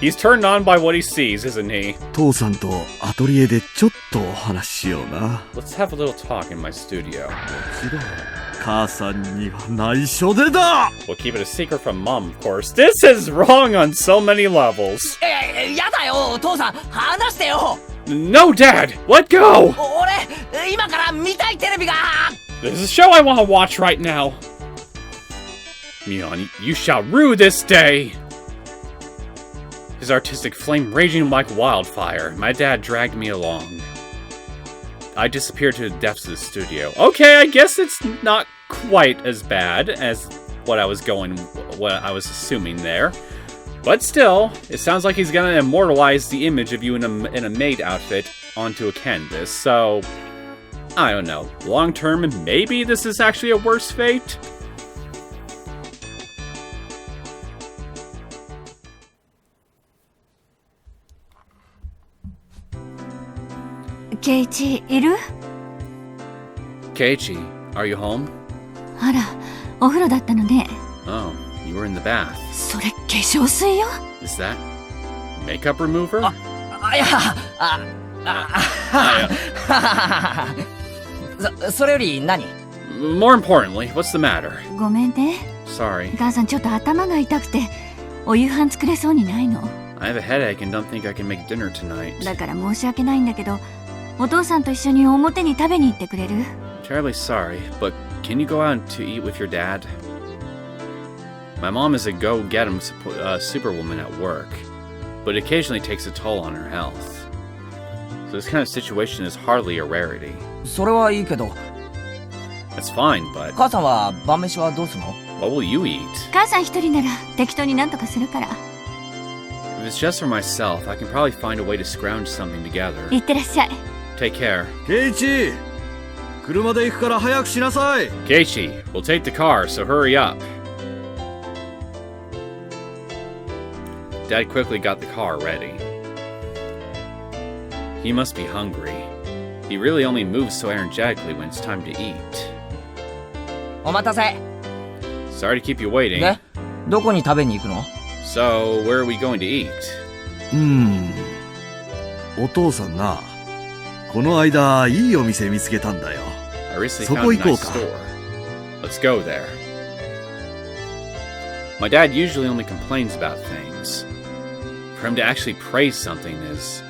He's turned on by what he sees, isn't he? 父さんとアトリエでちょっとお話ししような。 Let's have a little talk in my studio. 母さんには内緒でだ。 We'll keep it a secret from Mom, of course. This is wrong on so many levels. やだよ、父さん、話してよ。 No, Dad! Let go! 俺、今から見たいテレビが。 This is a show I want to watch right now. Mion, you shall rue this day! His artistic flame raging like wildfire, my dad dragged me along. I disappeared to the depths of the studio. Okay, I guess it's not quite as bad as what I was assuming there. But still, it sounds like he's gonna immortalize the image of you in a maid outfit onto a canvas, so... I don't know. Long term, maybe this is actually a worse fate? Keiichi, いる？ Keiichi, are you home? あら、お風呂だったのね。 Oh, you were in the bath. それ化粧水よ。 Is that makeup remover? いや、それより何？ More importantly, what's the matter? ごめんね。 Sorry. 母さんちょっと頭が痛くて、お夕飯作れそうにないの。 I have a headache and don't think I can make dinner tonight. だから申し訳ないんだけど、お父さんと一緒に表に食べに行ってくれる？ Terribly sorry, but can you go out to eat with your dad? My mom is a go-get-em superwoman at work, but occasionally takes a toll on her health. So this kind of situation is hardly a rarity. それはいいけど。 That's fine, but 母さんは晩飯はどうするの？ what will you eat? 母さん一人なら適当になんとかするから。 If it's just for myself, I can probably find a way to scrounge something together. いってらっしゃい。 Take care. ケイチ、車で行くから早くしなさい。 Keiichi, we'll take the car, so hurry up. Dad quickly got the car ready. He must be hungry. He really only moves so energetically when it's time to eat. お待たせ。 Sorry to keep you waiting. で、どこに食べに行くの？ So, where are we going to eat? お父さんな、この間いいお店見つけたんだよ。 I recently そ found こ a 行こう nice か。 store. Let's go there. My dad usually only complains about things. For him to actually praise something is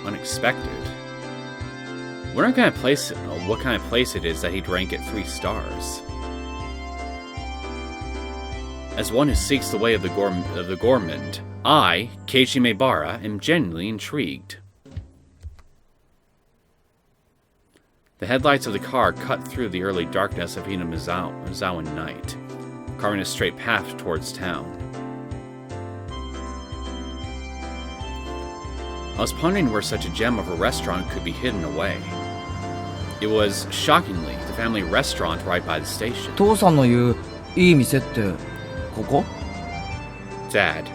unexpected. Wonder what kind of place it is that he drank at 3 stars. As one who seeks the way of the gourmand, I, Keiichi Maebara, am genuinely intrigued. The headlights of the car cut through the early darkness of Hinamizawa night, carving a straight path towards town. I was pondering where such a gem of a restaurant could be hidden away. It was, shockingly, the the family restaurant right by the station. 父さんの言ういい店ってここ？ Dad,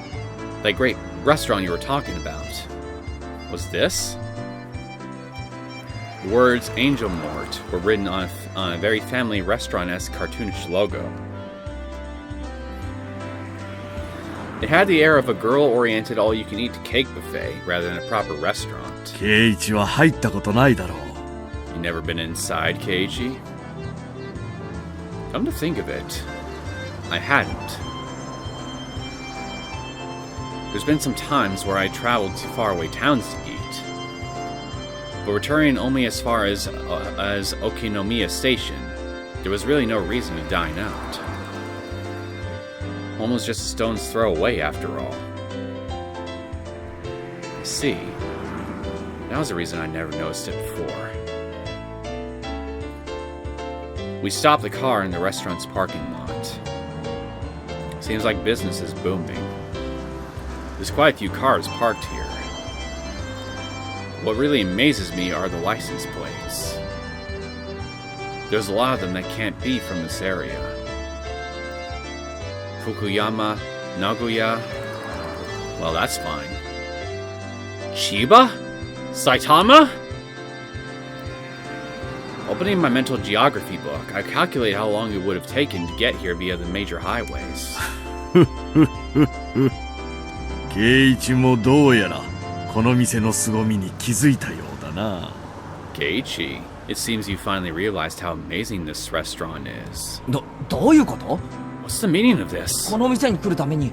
that great restaurant you were talking about, was this? The words Angel Mort were written on a very family restaurant-esque cartoonish logo. It had the air of a girl-oriented all-you-can-eat cake buffet rather than a proper restaurant. ケイイチは入ったことないだろう。 You never been inside, Keiichi? Come to think of it, I hadn't. There's been some times where I traveled to faraway towns to eat, but returning only as far as Okinomiya Station, there was really no reason to dine out. Home was just a stone's throw away after all. I see. That was the reason I never noticed it before. We stopped the car in the restaurant's parking lot. Seems like business is booming. There's quite a few cars parked here. What really amazes me are the license plates. There's a lot of them that can't be from this area. Fukuyama, Nagoya. Well, that's fine. Chiba? Saitama? Opening my mental geography book, I calculate how long it would have taken to get here via the major highways. ケイイチもどうやらこの店の凄みに気づいたようだな。 Keiichi, it seems you finally realized how amazing this restaurant is. どういうこと？ What's the meaning of this? この店に来るために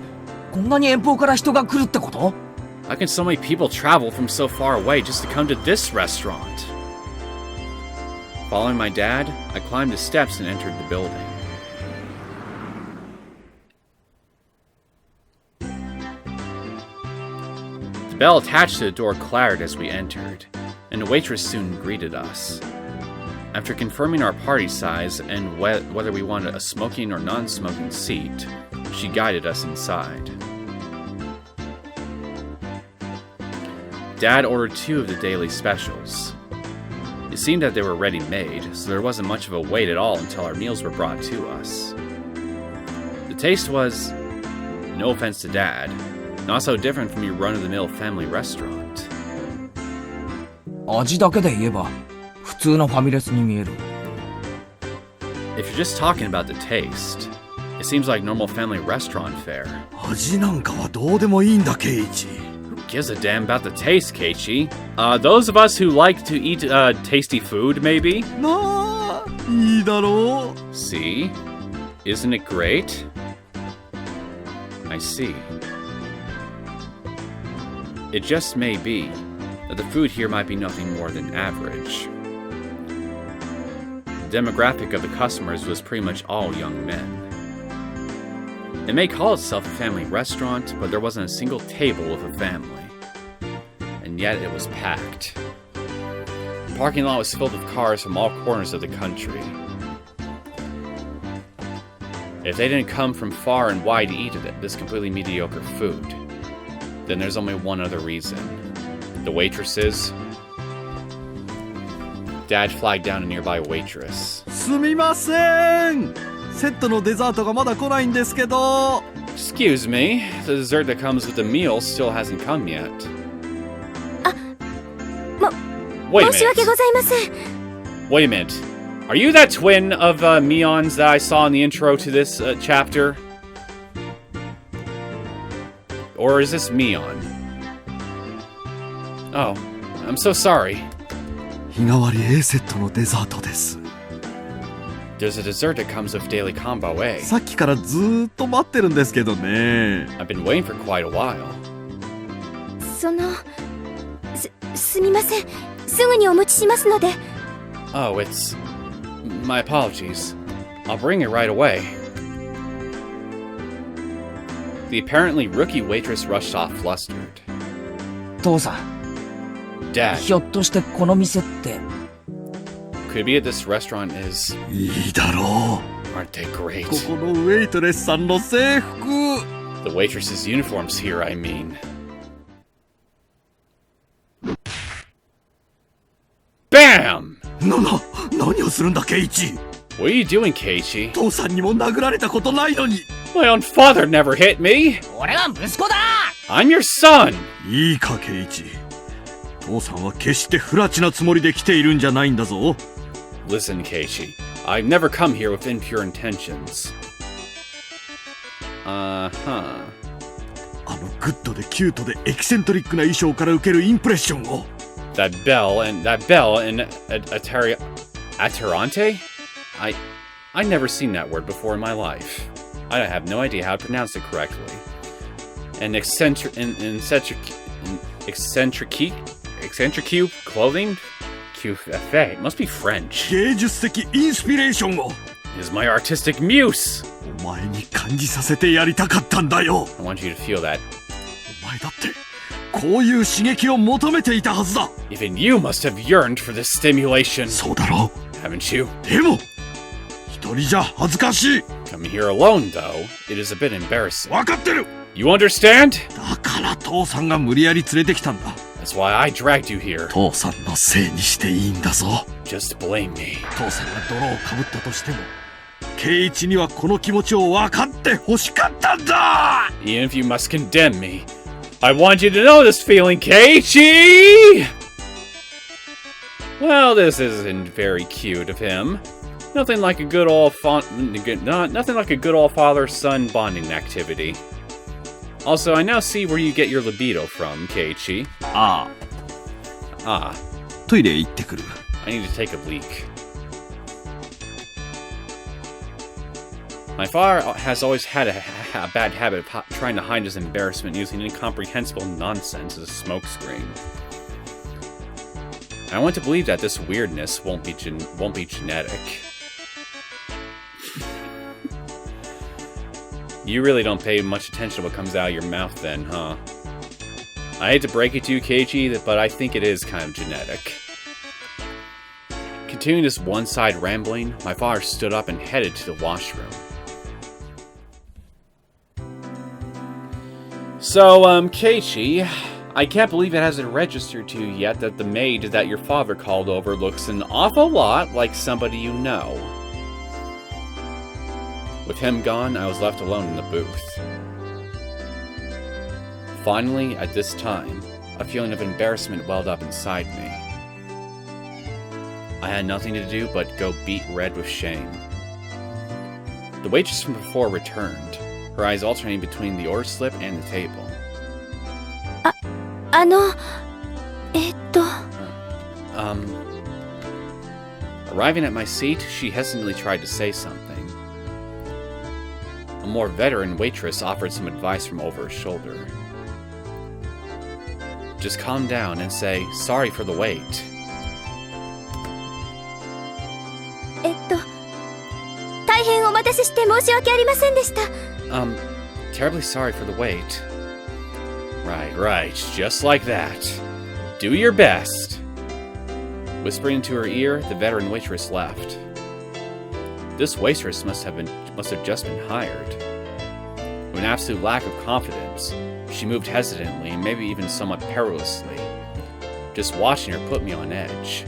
こんなに遠方から人が来るってこと？ How can so many people travel from so far away just to come to this restaurant? Following my dad, I climbed the steps and entered the building. The bell attached to the door clattered as we entered, and a waitress soon greeted us. After confirming our party size and whether we wanted a smoking or non-smoking seat, she guided us inside. Dad ordered 2 of the daily specials. It seemed that they were ready-made, so there wasn't much of a wait at all until our meals were brought to us. The taste was, no offense to Dad, not so different from your run-of-the-mill family restaurant. 味だけで言えば普通のファミレスに見える。 If you're just talking about the taste, it seems like normal family restaurant fare. 味なんかはどうでもいいんだ、ケイイチ。 Who gives a damn about the taste, Keiichi? Those of us who like to eat tasty food, maybe? なあ、いいだろう。 See? Isn't it great? I see. It just may be that the food here might be nothing more than average. The demographic of the customers was pretty much all young men. It may call itself a family restaurant, but there wasn't a single table with a family. And yet it was packed. The parking lot was filled with cars from all corners of the country. If they didn't come from far and wide to eat this completely mediocre food, then there's only one other reason. The waitresses. Dad flagged down a nearby waitress. すみません。セットのデザートがまだ来ないんですけど。 Excuse me, the dessert that comes with the meal still hasn't come yet. Wait a 申し訳 minute. ございません。 Wait a minute. Are you that twin of Mion's that I saw in the intro to this chapter? Or is this Mion? Oh, I'm so sorry. 日替わり A セットのデザートです。 There's a dessert that comes with daily combo A. さっきからずーっと待ってるんですけどね。 I've been waiting for quite a while. すみません。すぐにお持ちしますので。 Oh, it's... My apologies. I'll bring it right away. The apparently rookie waitress rushed off flustered. 父さん、 Dad, ひょっとしてこの店って could it be that this restaurant is... いいだろ Aren't they great? う。ここのウェイトレスさんの制服。 The waitress's uniforms here, I mean. BAM! 何ををするんだ、ケイチ。 What are you doing, Keiichi? 父さんにも殴られたことないのに。 My own father never hit me! 俺は息子だ。 I'm your son! いいか、ケイチ。父さんは決して不埒なつもりで来ているんじゃないんだぞ。 Listen, Keiichi. I've never come here with impure intentions. あのグッドでキュートでエキセントリックな衣装から受けるインプレッションを。 That bell in Atarante? I never seen that word before in my life. I have no idea how to pronounce it correctly. And eccentric clothing? QFA. It must be French. 芸術的インスピレーションを。 Is my artistic muse. お前に感じさせてやりたかったんだよ。 I want you to feel that. お前だってこういう刺激を求めていたはずだ。 Even you must have yearned for this stimulation. そうだろ。 Haven't you? でも一人じゃ恥ずかしい。 Coming here alone, though, it is a bit embarrassing. 分かってる。 You understand? だから父さんが無理やり連れてきたんだ。 That's why I dragged you here. 父さんのせいにしていいんだぞ。 Just blame me. 父さんが泥をかぶったとしても、ケイチにはこの気持ちを分かって欲しかったんだ。 Even if you must condemn me, I want you to know this feeling, Keiichi! Well, this isn't very cute of him. Nothing like a good old nothing like a good old father-son bonding activity. Also, I now see where you get your libido from, Keiichi. ああ、トイレ行ってくる。 I need to take a leak. My father has always had a bad habit of trying to hide his embarrassment using incomprehensible nonsense as a smokescreen. I want to believe that this weirdness won't be genetic. You really don't pay much attention to what comes out of your mouth then, huh? I hate to break it to you, Keiichi, but I think it is kind of genetic. Continuing this one-side rambling, my father stood up and headed to the washroom. So, Keiichi, I can't believe it hasn't registered to you yet that the maid that your father called over looks an awful lot like somebody you know. With him gone, I was left alone in the booth. Finally, at this time, a feeling of embarrassment welled up inside me. I had nothing to do but go beet red with shame. The waitress from before returned, her eyes alternating between the order slip and the table. Arriving at my seat, she hesitantly tried to say something. A more veteran waitress offered some advice from over her shoulder. Just calm down and say, sorry for the wait. Terribly sorry for the wait. Right, just like that. Do your best. Whispering into her ear, the veteran waitress left. This waitress must have just been hired. With an absolute lack of confidence, she moved hesitantly and maybe even somewhat perilously. Just watching her put me on edge.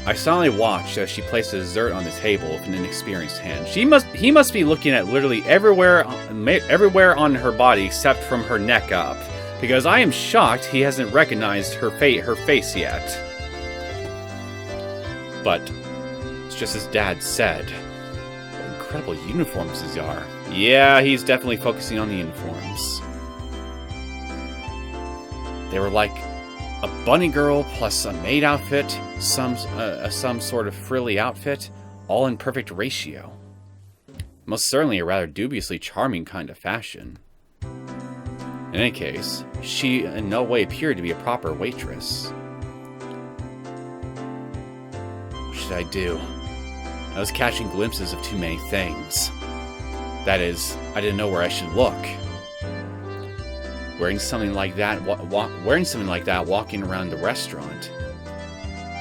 I silently watched as she placed the dessert on the table with an inexperienced hand. He must be looking at literally everywhere on her body except from her neck up, because I am shocked he hasn't recognized her face yet. But it's just as Dad said. What incredible uniforms these are. Yeah, he's definitely focusing on the uniforms. They were like a bunny girl plus a maid outfit, some sort of frilly outfit, all in perfect ratio. Most certainly a rather dubiously charming kind of fashion. In any case, she in no way appeared to be a proper waitress. What should I do? I was catching glimpses of too many things. That is, I didn't know where I should look. Wearing something like that walking around the restaurant.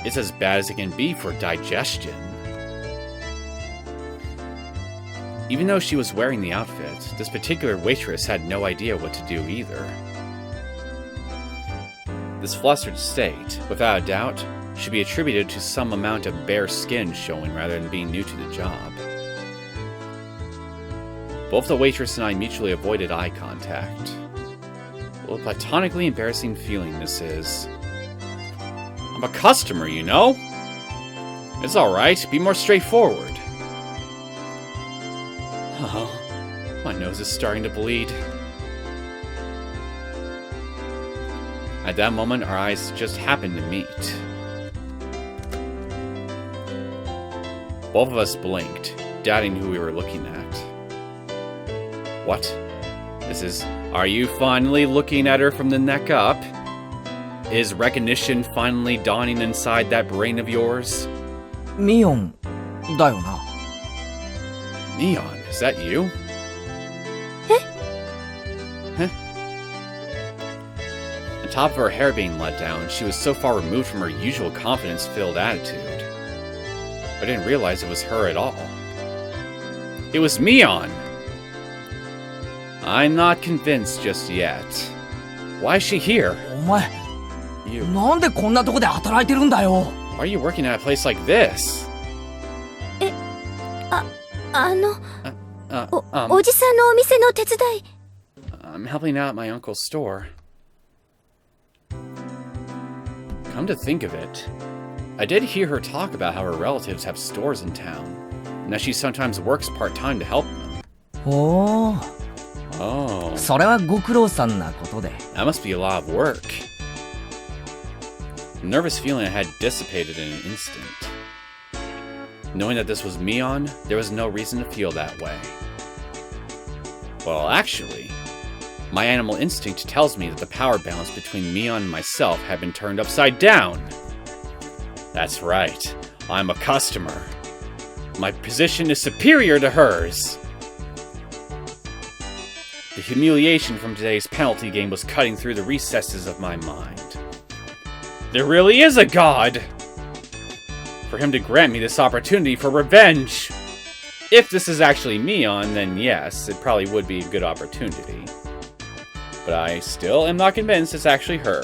It's as bad as it can be for digestion. Even though she was wearing the outfit, this particular waitress had no idea what to do either. This flustered state, without a doubt, should be attributed to some amount of bare skin showing rather than being new to the job. Both the waitress and I mutually avoided eye contact. What a platonically embarrassing feeling this is. I'm a customer, you know? It's alright, be more straightforward. Oh, my nose is starting to bleed. At that moment, our eyes just happened to meet. Both of us blinked, doubting who we were looking at. What? This is... Are you finally looking at her from the neck up? Is recognition finally dawning inside that brain of yours? ミオンだよな。 Mion, is that you? Huh? On top of her hair being let down, she was so far removed from her usual confidence-filled attitude. I didn't realize it was her at all. It was Mion! I'm not convinced just yet. Why is she here? お前、 You. なんでこんなとこで働いてるんだよ。 Why are you working at a place like this? おじさんのお店の手伝い。 I'm helping out at my uncle's store. Come to think of it, I did hear her talk about how her relatives have stores in town, and that she sometimes works part-time to help them. おー、 Oh, それはご苦労さんなことで。 that must be a lot of work. The nervous feeling I had dissipated in an instant. Knowing that this was Mion, there was no reason to feel that way. Well, actually, my animal instinct tells me that the power balance between Mion and myself had been turned upside down. That's right, I'm a customer. My position is superior to hers. The humiliation from today's penalty game was cutting through the recesses of my mind. There really is a god! For him to grant me this opportunity for revenge! If this is actually Mion, then yes, it probably would be a good opportunity. But I still am not convinced it's actually her.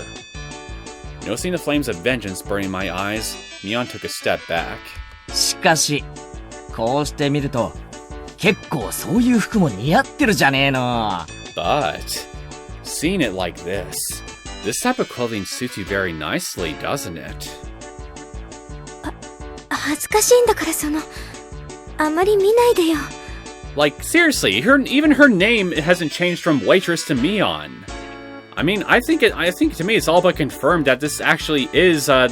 Noticing the flames of vengeance burning my eyes, Mion took a step back. しかし、こうして見ると、結構そういう服も似合ってるじゃねえの。 But, seeing it like this type of clothing suits you very nicely, doesn't it? 恥ずかしいんだからあまり見ないでよ。 Like, seriously, even her name hasn't changed from waitress to Mion. I mean, I think to me it's all but confirmed that this actually is that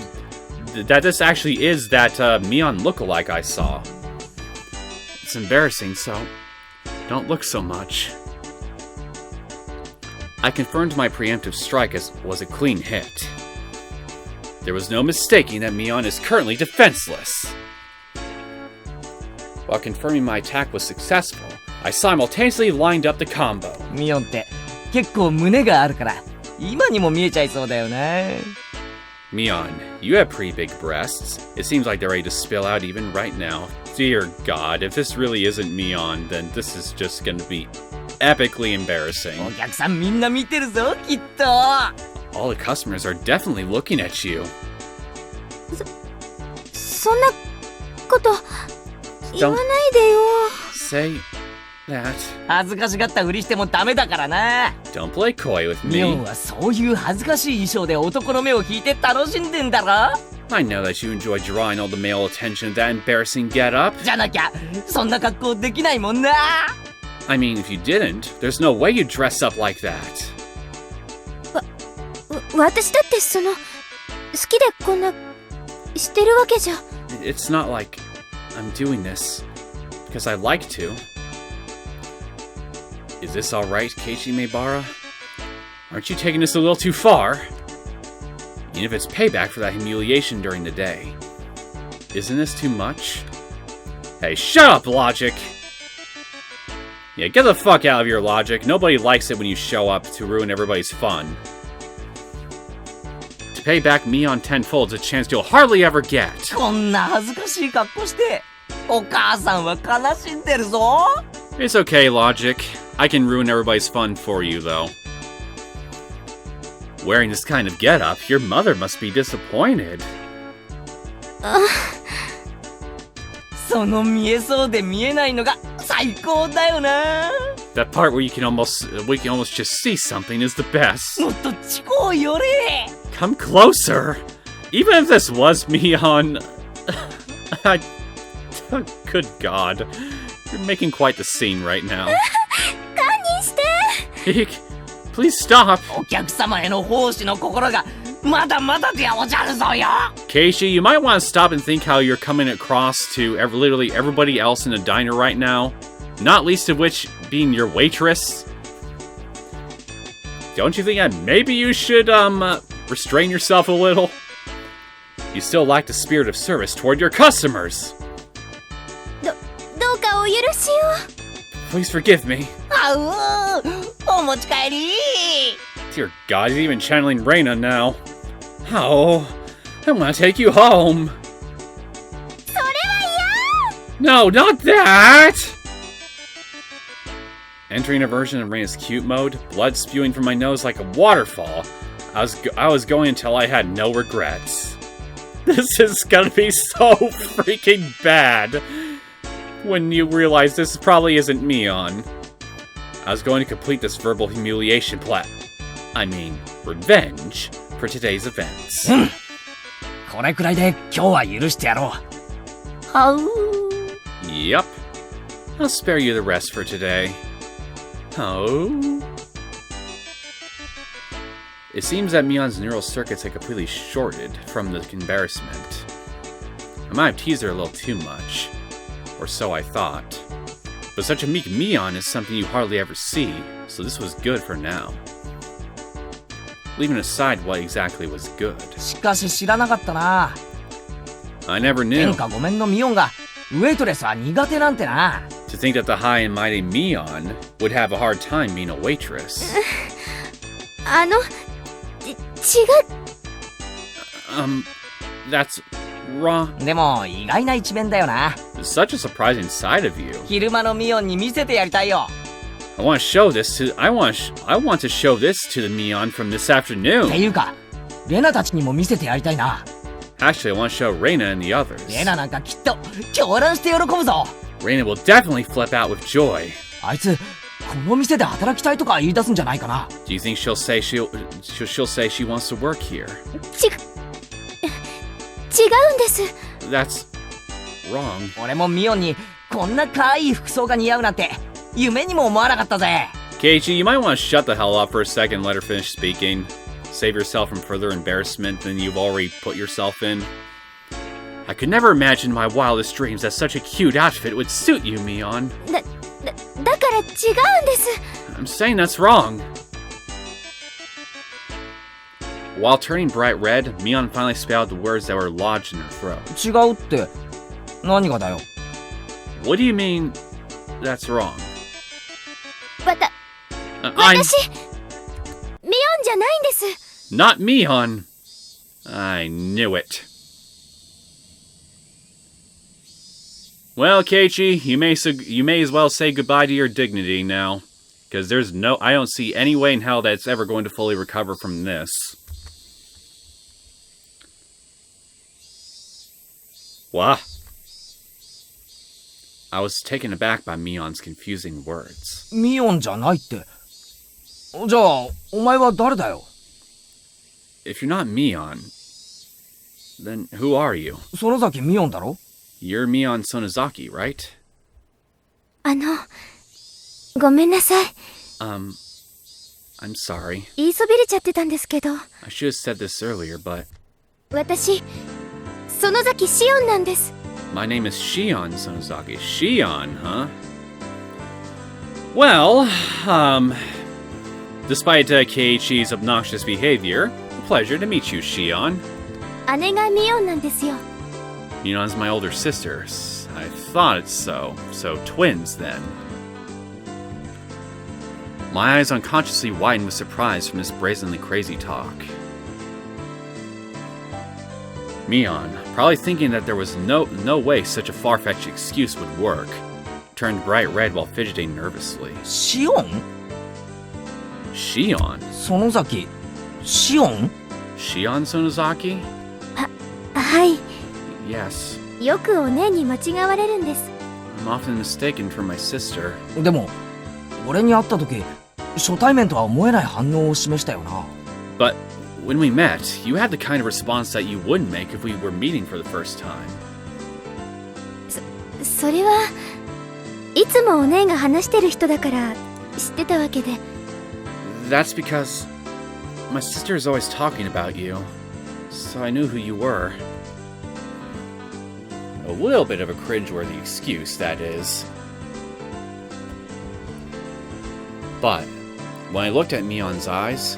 Mion lookalike I saw. It's embarrassing, so don't look so much. I confirmed my preemptive strike was a clean hit. There was no mistaking that Mion is currently defenseless. While confirming my attack was successful, I simultaneously lined up the combo. ミオンって結構胸があるから、今にも見えちゃいそうだよな。 Mion, you have pretty big breasts. It seems like they're ready to spill out even right now. Dear God, if this really isn't Mion, then this is just gonna be epically embarrassing. お客さんみんな見てるぞ、きっと。 All the customers are definitely looking at you. そんなこと言わないでよ。 Say that. 恥ずかしがったふりしてもダメだからな。 Don't play coy with ミオン me. はそういう恥ずかしい衣装で男の目を引いて楽しんでんだろ。 I know that you enjoy drawing all the male attention of that embarrassing getup. じゃなきゃそんな格好できないもんな。 I mean, if you didn't, there's no way you'd dress up like that. 私だって好きでこんなしてるわけじゃ。 It's not like I'm doing this because I like to. Is this alright, Keiichi Meibara? Aren't you taking this a little too far? Even if it's payback for that humiliation during the day. Isn't this too much? Hey, shut up, Logic! Yeah, get the fuck out of your Logic. Nobody likes it when you show up to ruin everybody's fun. To pay back Mion tenfold is a chance you'll hardly ever get. こんな恥ずかしい格好してお母さんは悲しんでるぞ。 It's okay, Logic. I can ruin everybody's fun for you, though. Wearing this kind of getup, your mother must be disappointed. その見えそうで見えないのが最高だよな。 That part where we can almost just see something is the best. もっと近う寄れ。 Come closer. Even if this was Mion, good God, you're making quite the scene right now. 堪忍して。 Please stop. お客様への奉仕の心がまだまだでおじゃるぞよ。 Keiichi, you might want to stop and think how you're coming across to literally everybody else in the diner right now. Not least of which being your waitress. Don't you think that maybe you should, restrain yourself a little? You still lack the spirit of service toward your customers. どうかお許しを。 Please forgive me. あうお持ち帰り。 Dear God, he's even channeling Reina now. Oh, I want to take you home. それはNo, not that! Entering a version of Reina's cute mode, blood spewing from my nose like a waterfall. I was going until I had no regrets. This is gonna be so freaking bad when you realize this probably isn't Mion. I was going to complete this verbal humiliation revenge for today's events. これくらいで今日は許してやろう。はう。 Yup. I'll spare you the rest for today. Oh. It seems that Mion's neural circuits had completely shorted from the embarrassment. I might have teased her a little too much. Or so I thought. But such a meek Mion is something you hardly ever see, so this was good for now. Leaving aside what exactly was good. しかし知らなかったな。 I never 天 knew. 下ごめんのミオンがウェイトレスは苦手なんてな。 To think that the high and mighty Mion would have a hard time being a waitress. 違う。 That's wrong. でも意外な一面だよな。 Such a surprising side of you. 昼間のミオンに見せてやりたいよ。 I want to show this to the Mion from this って afternoon. いうか、レナたちにも見せてやりたいな。 Actually, I want to show Reina and the others. レナなんかきっと狂乱して喜ぶぞ。 Reina will definitely flip out with joy. あいつこの店で働きたいとか言い出すんじゃないかな。 Do you think she'll say she wants to work here? 違うんです。 That's wrong. 俺もミオンにこんな可愛い服装が似合うなんて夢にも思わなかったぜ。 Keiichi, you might want to shut the hell up for a second and let her finish speaking. Save yourself from further embarrassment than you've already put yourself in. I could never imagine in my wildest dreams that such a cute outfit would suit you, Mion. だから違うんです。 I'm saying that's wrong. While turning bright red, Mion finally spat out the words that were lodged in her throat. 違うって何がだよ。 What do you mean that's wrong? 私、 I'm ミオンじゃないんです。 not Mion. I knew it. Well, Keiichi, you may as well say goodbye to your dignity now, because I don't see any way in hell that it's ever going to fully recover from this. What? I was taken aback by Mion's confusing words. ミオンじゃないって。じゃあお前は誰だよ。 If you're not Mion, then who are you? 園崎ミオンだろ。 You're Mion Sonozaki, right? ごめんなさい。 I'm sorry. 言いそびれちゃってたんですけど。 I should have said this earlier, but 私、園崎シオンなんです。 my name is Shion Sonozaki. Shion, huh? Well, despite Keiichi's obnoxious behavior, a pleasure to meet you, Shion. 姉がミオンなんですよ。 Mion's my older sister. I thought it's so. So twins, then. My eyes unconsciously widened with surprise from this brazenly crazy talk. Mion, probably thinking that there was no way such a far-fetched excuse would work, turned bright red while fidgeting nervously. シオン Shion? 園崎シオン Shion Sonozaki? はい。Yes. よくお姉に間違われるんです。 I'm often mistaken for my sister. でも俺に会った時初対面とは思えない反応を示したよな。 But when we met, you had the kind of response that you wouldn't make if we were meeting for the first time. それはいつもお姉が話してる人だから知ってたわけで。 That's because my sister is always talking about you, so I knew who you were. A little bit of a cringeworthy excuse, that is. But when I looked at Mion's eyes,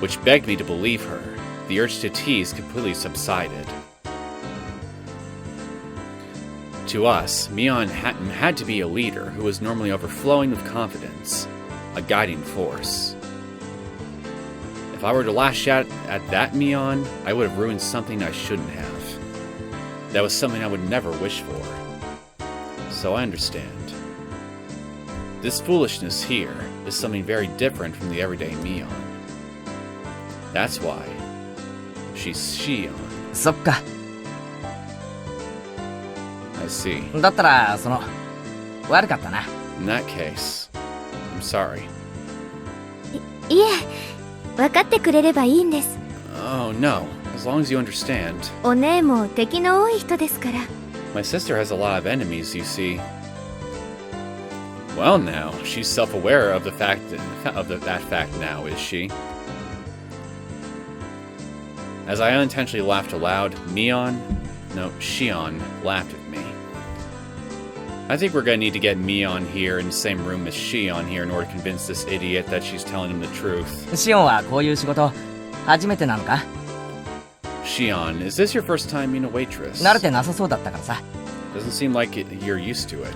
which begged me to believe her, the urge to tease completely subsided. To us, Mion had to be a leader who was normally overflowing with confidence, a guiding force. If I were to lash out at that Mion, I would have ruined something I shouldn't have. That was something I would never wish for. So I understand. This foolishness here is something very different from the everyday Mion. That's why she's Shion. そっか。 I see. だったら悪かったな。 In that case, I'm sorry. いえ、分かってくれればいいんです。 Oh no, as long as you understand. お姉も敵の多い人ですから。 My sister has a lot of enemies, you see. Well now, she's self-aware of the fact that fact now, is she? As I unintentionally laughed aloud, Shion laughed at me. I think we're gonna need to get Mion here in the same room as Shion here in order to convince this idiot that she's telling him the truth. シオンはこういう仕事初めてなのか？ Shion, is this your first time being a waitress? 慣れてなさそうだったからさ。 Doesn't seem like you're used to it.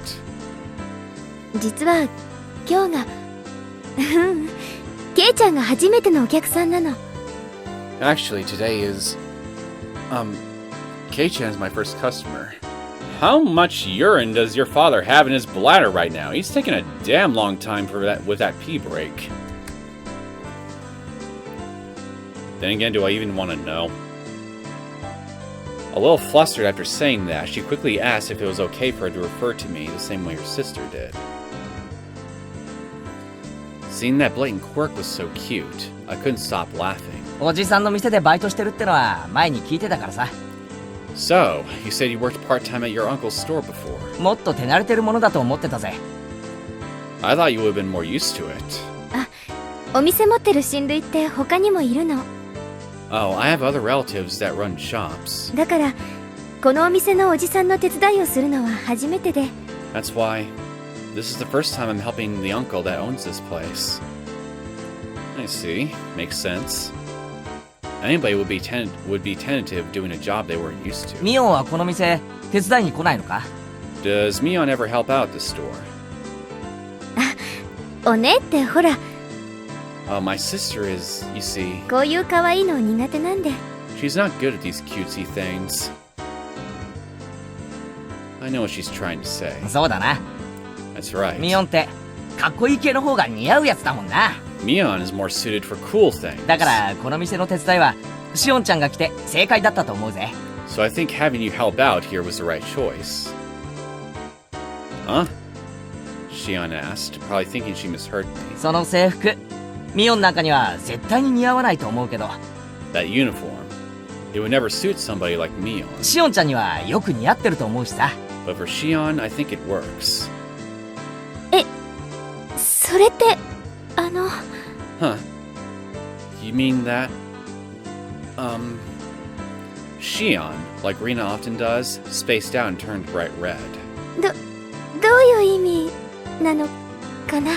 実は今日がケイちゃんが初めてのお客さんなの。 Actually, today is... Kei-chan's my first customer. How much urine does your father have in his bladder right now? He's taking a damn long time with that pee break. Then again, do I even want to know? A little flustered after saying that, she quickly asked if it was okay for her to refer to me the same way her sister did. Seeing that blatant quirk was so cute, I couldn't stop laughing. おじさんの店でバイトしてるってのは前に聞いてたからさ。 So, you said you worked part-time at your uncle's store before. もっと手慣れてるものだと思ってたぜ。 I thought you would have been more used to it. お店持ってる親類って他にもいるの。 Oh, I have other relatives that run shops. だからこのお店のおじさんの手伝いをするのは初めてで。 That's why this is the first time I'm helping the uncle that owns this place. I see. Makes sense. Anybody would be tentative doing a job they weren't used to. ミオンはこの店手伝いに来ないのか？ Does Mion ever help out at the store? お姉ってほら My sister is, you see... こういう可愛いの苦手なんで。 She's not good at these cutesy things. I know what she's trying to say. そうだな。 That's right. ミオンってかっこいい系の方が似合うやつだもんな。 Mion is more suited for cool things. だからこの店の手伝いはシオンちゃんが来て正解だったと思うぜ。 So I think having you help out here was the right choice. Huh? Shion asked, probably thinking she misheard me. その制服、ミオンなんかには絶対に似合わないと思うけど。 That uniform. It would never suit somebody like Mion. シオンちゃんにはよく似合ってると思うしさ。 But for Shion, I think it works. それってHuh. You mean that? Shion, like Rina often does, spaced out and turned bright red. どういう意味なのかな。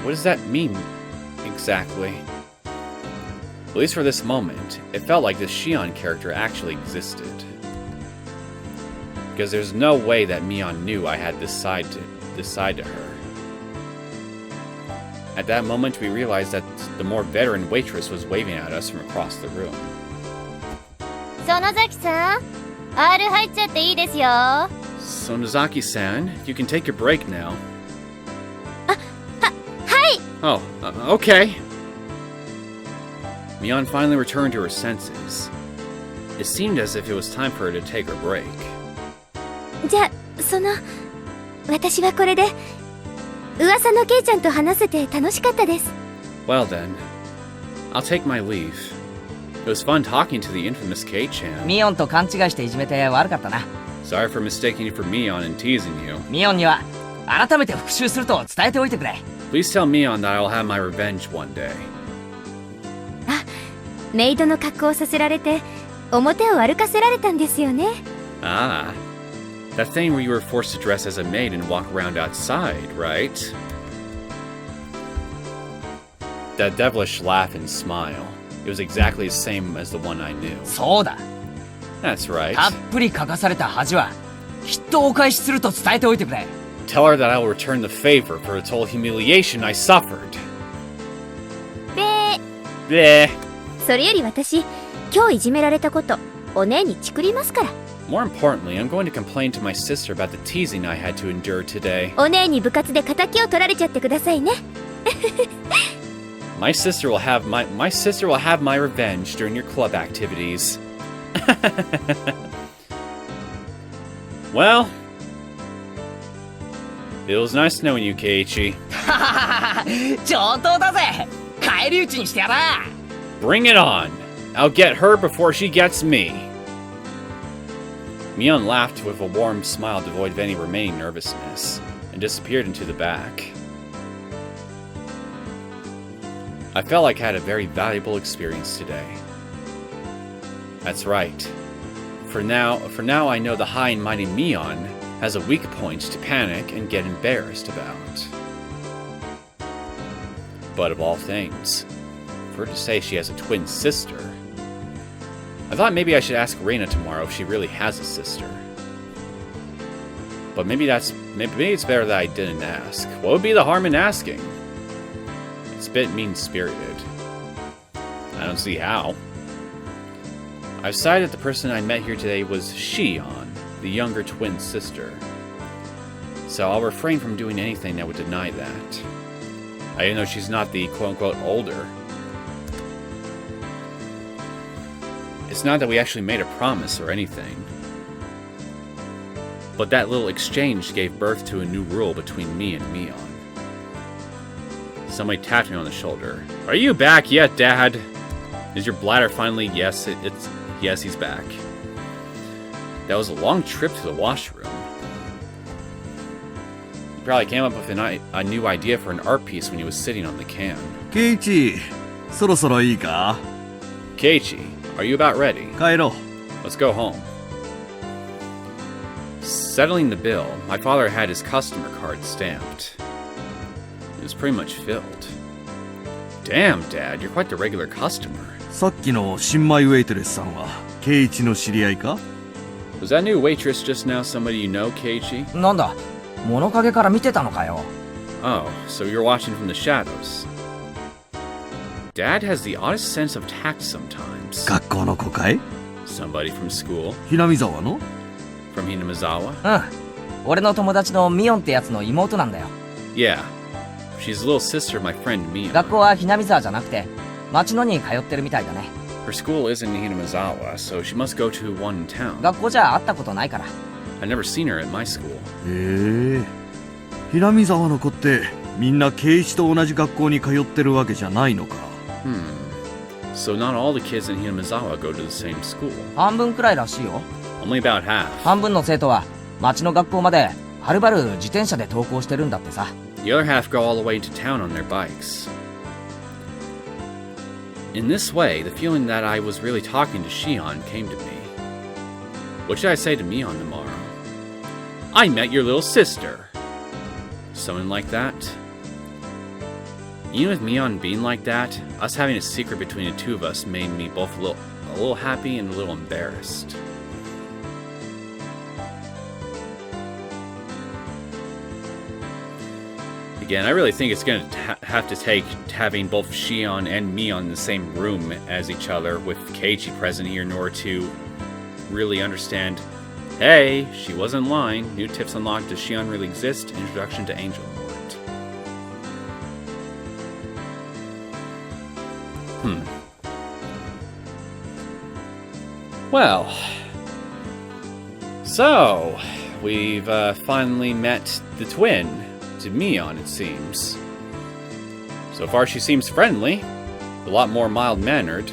What does that mean, exactly? At least for this moment, it felt like this Shion character actually existed. Because there's no way that Mion knew I had this side to her. At that moment, we realized that the more veteran waitress was waving at us from across the room. 園崎さん、R 入っちゃっていいですよ。Sonozaki-san, you can take your break now. はい。 Oh, okay. Mion finally returned to her senses. It seemed as if it was time for her to take her break. じゃあ、私はこれで、噂のケイちゃんと話せて楽しかったです。Well then, I'll take my leave. It was fun talking to the infamous Kei-chan. ミオンと勘違いしていじめて悪かったな。Sorry for mistaking you for Mion and teasing you. ミオンには改めて復讐すると伝えておいてくれ。Please tell Mion that I'll have my revenge one day. あ、メイドの格好をさせられて、表を歩かせられたんですよね。Ah, that thing where you were forced to dress as a maid and walk around outside, right? That devilish laugh and smile. It was exactly the same as the one I knew. そうだ。That's right. たっぷり書かされた恥はきっとお返しすると伝えておいてくれ。Tell her that I will return the favor for the total humiliation I suffered. で、 Bleh. それより私、今日いじめられたこと、お姉にチクりますから。More importantly, I'm going to complain to my sister about the teasing I had to endure today. お姉に部活で仇を取られちゃってくださいね。My sister will have my revenge during your club activities. Well, it was nice knowing you, Keiichi. 上等だぜ。返り討ちにしてやら。Bring it on. I'll get her before she gets me. Mion laughed with a warm smile devoid of any remaining nervousness, and disappeared into the back. I felt like I had a very valuable experience today. That's right. For now I know the high and mighty Mion has a weak point to panic and get embarrassed about. But of all things, for her to say she has a twin sister, I thought maybe I should ask Reina tomorrow if she really has a sister. But maybe it's better that I didn't ask. What would be the harm in asking? It's a bit mean-spirited. I don't see how. I've decided that the person I met here today was Shion, the younger twin sister. So I'll refrain from doing anything that would deny that. I didn't know she's not the quote-unquote older. It's not that we actually made a promise or anything. But that little exchange gave birth to a new rule between me and Mion. Somebody tapped me on the shoulder. Are you back yet, Dad? Is your bladder finally... Yes, yes, he's back. That was a long trip to the washroom. He probably came up with a new idea for an art piece when he was sitting on the can. Keiichi, そろそろいいか? Keiichi, are you about ready? 帰ろう。 Let's go home. Settling the bill, my father had his customer card stamped. It was pretty much filled. Damn, Dad, you're quite the regular customer. さっきの新米ウェイトレスさんはケイイチの知り合いか? Was that new waitress just now somebody you know, Keiichi? なんだ、物陰から見てたのかよ。Oh, so you're watching from the shadows. Dad has the oddest sense of tact sometimes. 学校の子かい? Somebody from school? ひなみざわの? From Hinamizawa? うん。俺の友達のミオンってやつの妹なんだよ。Yeah. She's a little sister of my friend Mion. 学校はひなみざわじゃなくて、町野に通ってるみたいだね。Her school isn't in Hinamizawa, so she must go to one in town. 学校じゃ会ったことないから。I've never seen her at my school. へえ。ひなみざわの子ってみんなケイイチと同じ学校に通ってるわけじゃないのか。So not all the kids in Hinamizawa go to the same school. 半分くらいらしいよ。Only about half. 半分の生徒は町の学校まではるばる自転車で登校してるんだってさ。The other half go all the way into town on their bikes. In this way, the feeling that I was really talking to Shion came to me. What should I say to Mion tomorrow? I met your little sister. Something like that. Even with Mion being like that, us having a secret between the two of us made me both a little happy and a little embarrassed. Again, I really think it's going to have to take having both Shion and Mion in the same room as each other with Keiichi present here in order to really understand, hey, she wasn't lying. New tips unlocked. Does Shion really exist? Introduction to Angel Mort. Well, so we've finally met the twin, to Mion, it seems. So far she seems friendly, a lot more mild-mannered.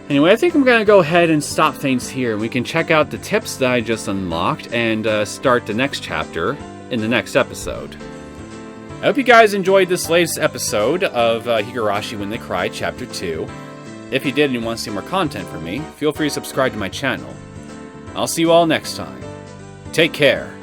Anyway, I think I'm going to go ahead and stop things here. We can check out the tips that I just unlocked and start the next chapter in the next episode. I hope you guys enjoyed this latest episode of Higurashi When They Cry, Chapter 2. If you did and you want to see more content from me, feel free to subscribe to my channel. I'll see you all next time. Take care.